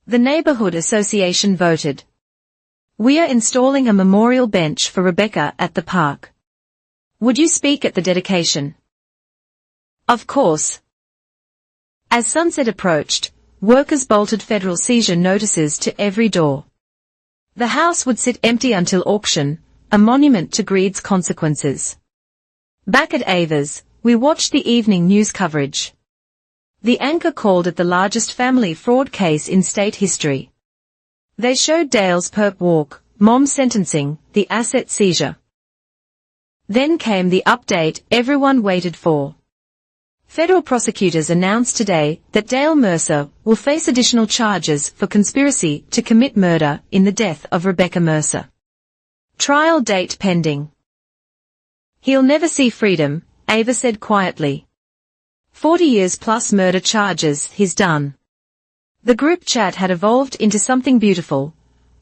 The neighborhood association voted. We are installing a memorial bench for Rebecca at the park. Would you speak at the dedication? Of course. As sunset approached, workers bolted federal seizure notices to every door. The house would sit empty until auction, a monument to greed's consequences. Back at Ava's, we watched the evening news coverage. The anchor called it the largest family fraud case in state history. They showed Dale's perp walk, Mom's sentencing, the asset seizure. Then came the update everyone waited for. Federal prosecutors announced today that Dale Mercer will face additional charges for conspiracy to commit murder in the death of Rebecca Mercer. Trial date pending. He'll never see freedom, Ava said quietly. 40 years plus murder charges he's done. The group chat had evolved into something beautiful,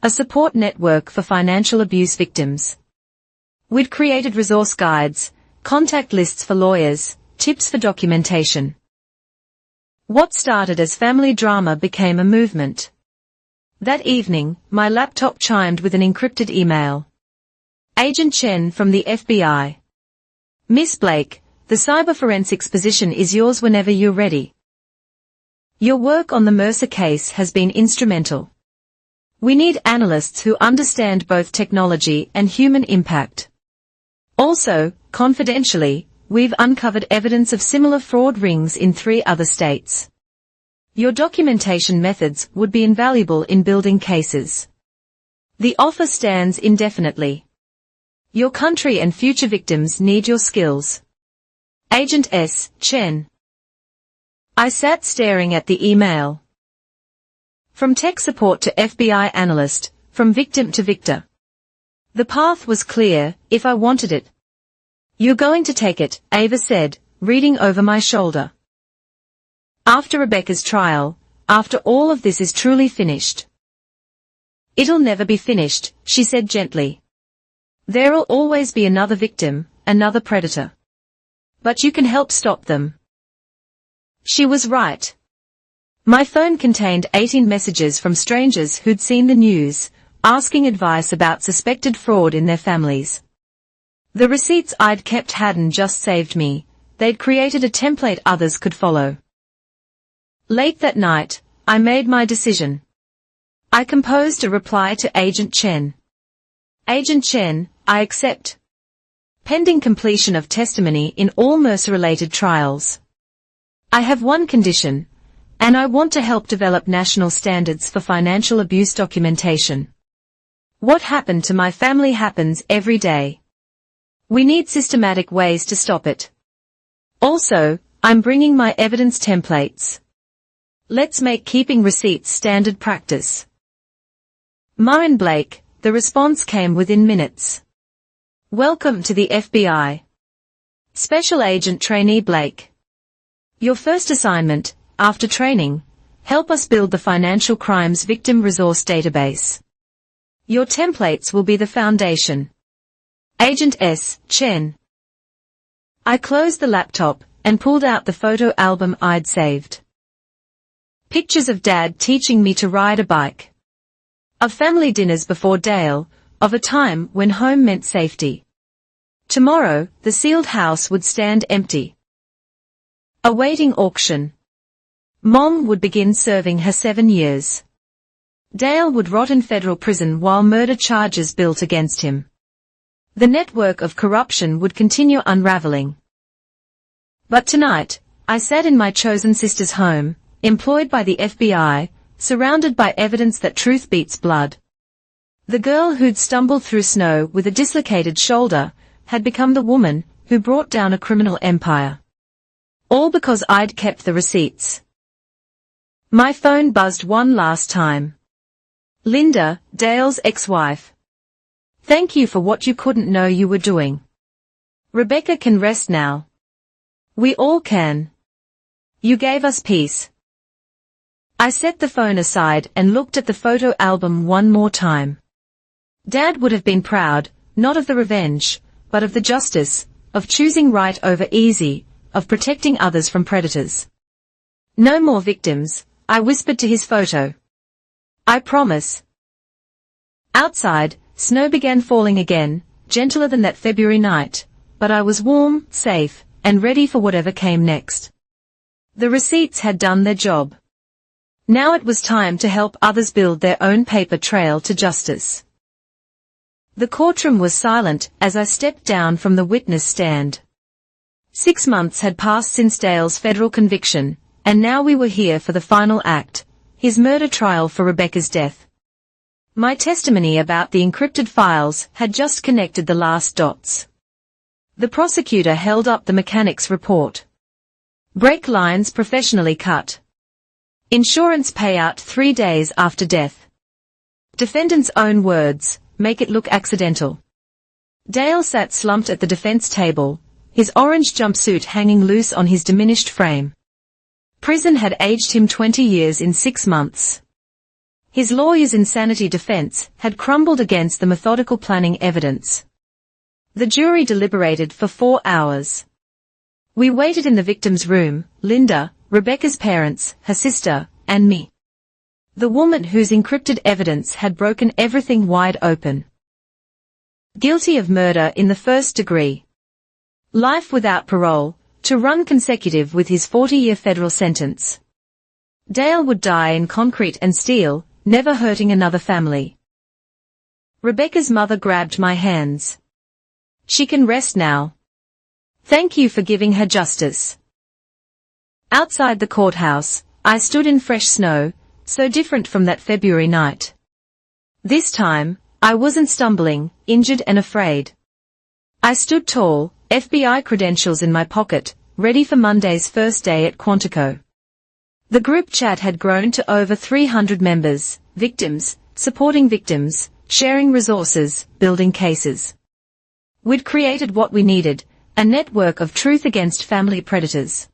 a support network for financial abuse victims. We'd created resource guides, contact lists for lawyers, tips for documentation. What started as family drama became a movement. That evening, my laptop chimed with an encrypted email. Agent Chen from the FBI. Miss Blake, the cyber forensics position is yours whenever you're ready. Your work on the Mercer case has been instrumental. We need analysts who understand both technology and human impact. Also, confidentially, we've uncovered evidence of similar fraud rings in 3 other states. Your documentation methods would be invaluable in building cases. The offer stands indefinitely. Your country and future victims need your skills. Agent S. Chen. I sat staring at the email. From tech support to FBI analyst, from victim to victor. The path was clear, if I wanted it. You're going to take it, Ava said, reading over my shoulder. After Rebecca's trial, after all of this is truly finished. It'll never be finished, she said gently. There'll always be another victim, another predator. But you can help stop them. She was right. My phone contained 18 messages from strangers who'd seen the news, asking advice about suspected fraud in their families. The receipts I'd kept hadn't just saved me, they'd created a template others could follow. Late that night, I made my decision. I composed a reply to Agent Chen. Agent Chen, I accept. Pending completion of testimony in all Mercer-related trials. I have one condition, and I want to help develop national standards for financial abuse documentation. What happened to my family happens every day. We need systematic ways to stop it. Also, I'm bringing my evidence templates. Let's make keeping receipts standard practice. Marin Blake, the response came within minutes. Welcome to the FBI. Special Agent Trainee Blake. Your first assignment, after training, help us build the Financial Crimes Victim Resource Database. Your templates will be the foundation. Agent S. Chen. I closed the laptop and pulled out the photo album I'd saved. Pictures of Dad teaching me to ride a bike. Of family dinners before Dale, of a time when home meant safety. Tomorrow, the sealed house would stand empty. Awaiting auction. Mom would begin serving her 7 years. Dale would rot in federal prison while murder charges built against him. The network of corruption would continue unraveling. But tonight, I sat in my chosen sister's home, employed by the FBI, surrounded by evidence that truth beats blood. The girl who'd stumbled through snow with a dislocated shoulder had become the woman who brought down a criminal empire. All because I'd kept the receipts. My phone buzzed one last time. Linda, Dale's ex-wife. Thank you for what you couldn't know you were doing. Rebecca can rest now. We all can. You gave us peace. I set the phone aside and looked at the photo album one more time. Dad would have been proud, not of the revenge, but of the justice, of choosing right over easy, of protecting others from predators. No more victims, I whispered to his photo. I promise. Outside, snow began falling again, gentler than that February night, but I was warm, safe, and ready for whatever came next. The receipts had done their job. Now it was time to help others build their own paper trail to justice. The courtroom was silent as I stepped down from the witness stand. 6 months had passed since Dale's federal conviction, and now we were here for the final act, his murder trial for Rebecca's death. My testimony about the encrypted files had just connected the last dots. The prosecutor held up the mechanic's report. Brake lines professionally cut. Insurance payout 3 days after death. Defendant's own words, make it look accidental. Dale sat slumped at the defense table, his orange jumpsuit hanging loose on his diminished frame. Prison had aged him 20 years in 6 months. His lawyer's insanity defense had crumbled against the methodical planning evidence. The jury deliberated for 4 hours. We waited in the victim's room, Linda, Rebecca's parents, her sister, and me. The woman whose encrypted evidence had broken everything wide open. Guilty of murder in the first degree. Life without parole, to run consecutive with his 40-year federal sentence. Dale would die in concrete and steel, never hurting another family. Rebecca's mother grabbed my hands. She can rest now. Thank you for giving her justice. Outside the courthouse, I stood in fresh snow, so different from that February night. This time, I wasn't stumbling, injured and afraid. I stood tall, FBI credentials in my pocket, ready for Monday's first day at Quantico. The group chat had grown to over 300 members, victims, supporting victims, sharing resources, building cases. We'd created what we needed, a network of truth against family predators.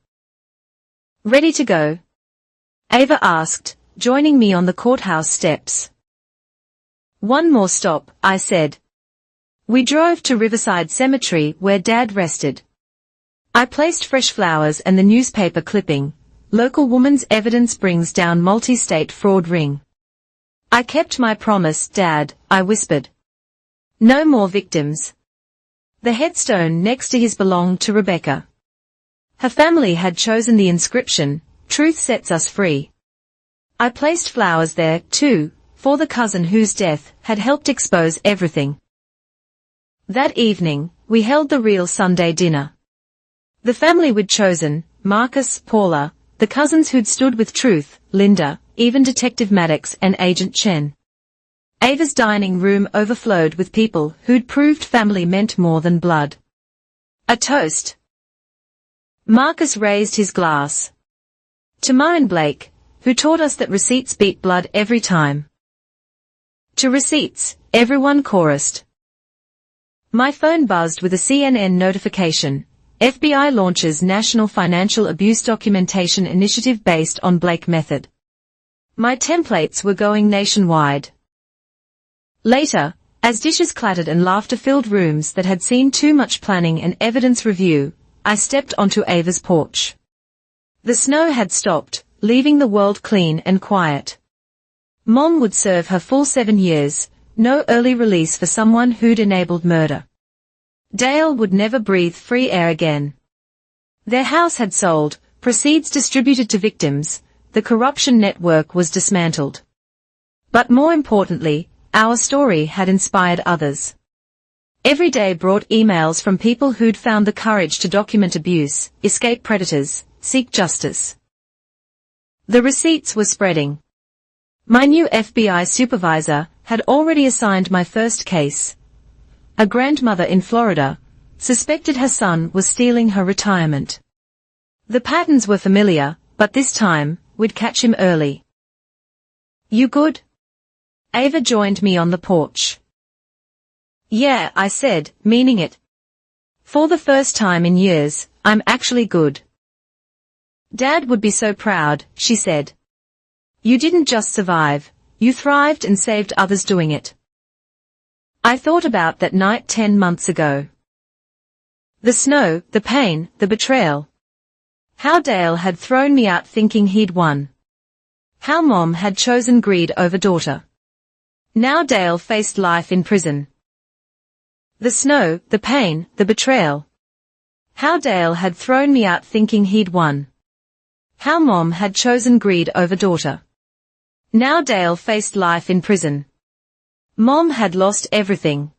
Ready to go? Ava asked, joining me on the courthouse steps. One more stop, I said. We drove to Riverside Cemetery where Dad rested. I placed fresh flowers and the newspaper clipping, "Local woman's evidence brings down multi-state fraud ring." I kept my promise, Dad, I whispered. No more victims. The headstone next to his belonged to Rebecca. Her family had chosen the inscription, "Truth sets us free." I placed flowers there, too, for the cousin whose death had helped expose everything. That evening, we held the real Sunday dinner. The family we'd chosen, Marcus, Paula, the cousins who'd stood with truth, Linda, even Detective Maddox and Agent Chen. Ava's dining room overflowed with people who'd proved family meant more than blood. A toast. Marcus raised his glass. To Myron Blake, who taught us that receipts beat blood every time. To receipts, everyone chorused. My phone buzzed with a CNN notification. FBI launches National Financial Abuse Documentation Initiative based on Blake method. My templates were going nationwide. Later, as dishes clattered and laughter filled rooms that had seen too much planning and evidence review, I stepped onto Ava's porch. The snow had stopped, leaving the world clean and quiet. Mom would serve her full 7 years, no early release for someone who'd enabled murder. Dale would never breathe free air again. Their house had sold, proceeds distributed to victims, the corruption network was dismantled. But more importantly, our story had inspired others. Every day brought emails from people who'd found the courage to document abuse, escape predators, seek justice. The receipts were spreading. My new FBI supervisor had already assigned my first case. A grandmother in Florida suspected her son was stealing her retirement. The patterns were familiar, but this time, we'd catch him early. You good? Ava joined me on the porch. Yeah, I said, meaning it. For the first time in years, I'm actually good. Dad would be so proud, she said. You didn't just survive, you thrived and saved others doing it. I thought about that night 10 months ago. The snow, the pain, the betrayal. How Dale had thrown me out thinking he'd won. How Mom had chosen greed over daughter. Now Dale faced life in prison. The snow, the pain, the betrayal. How Dale had thrown me out thinking he'd won. How Mom had chosen greed over daughter. Now Dale faced life in prison. Mom had lost everything.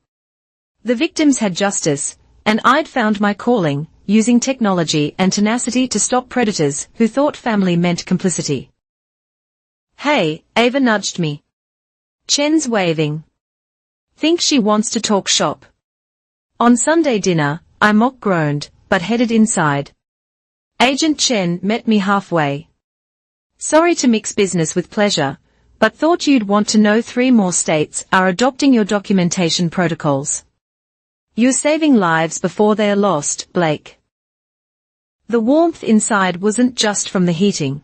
The victims had justice, and I'd found my calling, using technology and tenacity to stop predators who thought family meant complicity. Hey, Ava nudged me. Chen's waving. Think she wants to talk shop. On Sunday dinner, I mock groaned, but headed inside. Agent Chen met me halfway. Sorry to mix business with pleasure, but thought you'd want to know 3 more states are adopting your documentation protocols. You're saving lives before they are lost, Blake. The warmth inside wasn't just from the heating.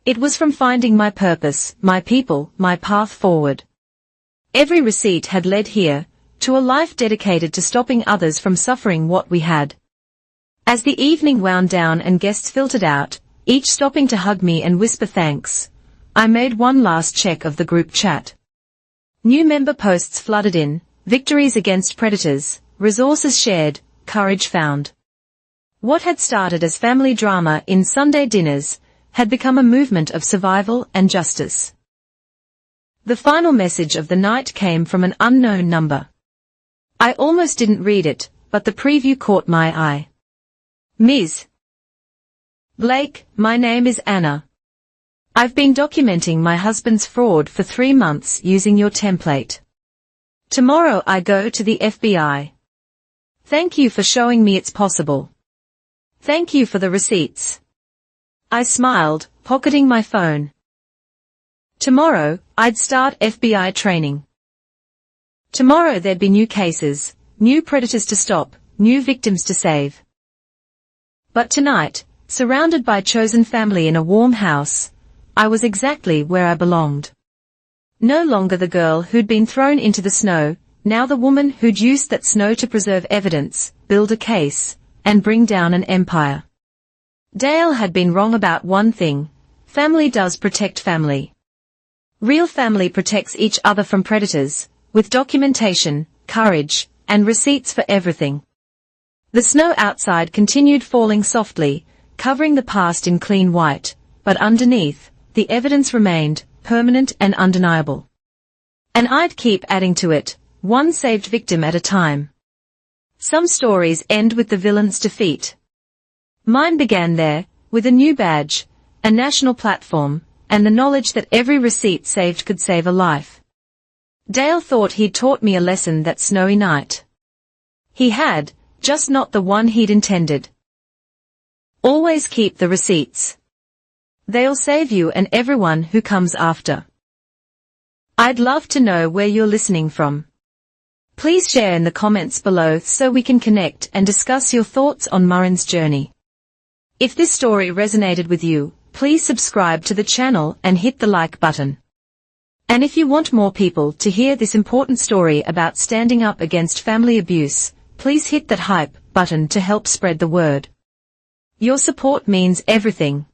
It was from finding my purpose, my people, my path forward. Every receipt had led here, to a life dedicated to stopping others from suffering what we had. As the evening wound down and guests filtered out, each stopping to hug me and whisper thanks, I made one last check of the group chat. New member posts flooded in, victories against predators, resources shared, courage found. What had started as family drama in Sunday dinners had become a movement of survival and justice. The final message of the night came from an unknown number. I almost didn't read it, but the preview caught my eye. Ms. Blake, my name is Anna. I've been documenting my husband's fraud for 3 months using your template. Tomorrow I go to the FBI. Thank you for showing me it's possible. Thank you for the receipts. I smiled, pocketing my phone. Tomorrow, I'd start FBI training. Tomorrow there'd be new cases, new predators to stop, new victims to save. But tonight, surrounded by chosen family in a warm house, I was exactly where I belonged. No longer the girl who'd been thrown into the snow, now the woman who'd used that snow to preserve evidence, build a case, and bring down an empire. Dale had been wrong about one thing: family does protect family. Real family protects each other from predators, with documentation, courage, and receipts for everything. The snow outside continued falling softly, covering the past in clean white, but underneath, the evidence remained, permanent and undeniable. And I'd keep adding to it, one saved victim at a time. Some stories end with the villain's defeat. Mine began there, with a new badge, a national platform, and the knowledge that every receipt saved could save a life. Dale thought he'd taught me a lesson that snowy night. He had, just not the one he'd intended. Always keep the receipts. They'll save you and everyone who comes after. I'd love to know where you're listening from. Please share in the comments below so we can connect and discuss your thoughts on Murren's journey. If this story resonated with you, please subscribe to the channel and hit the like button. And if you want more people to hear this important story about standing up against family abuse, please hit that hype button to help spread the word. Your support means everything.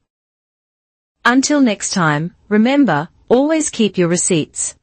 Until next time, remember, always keep your receipts.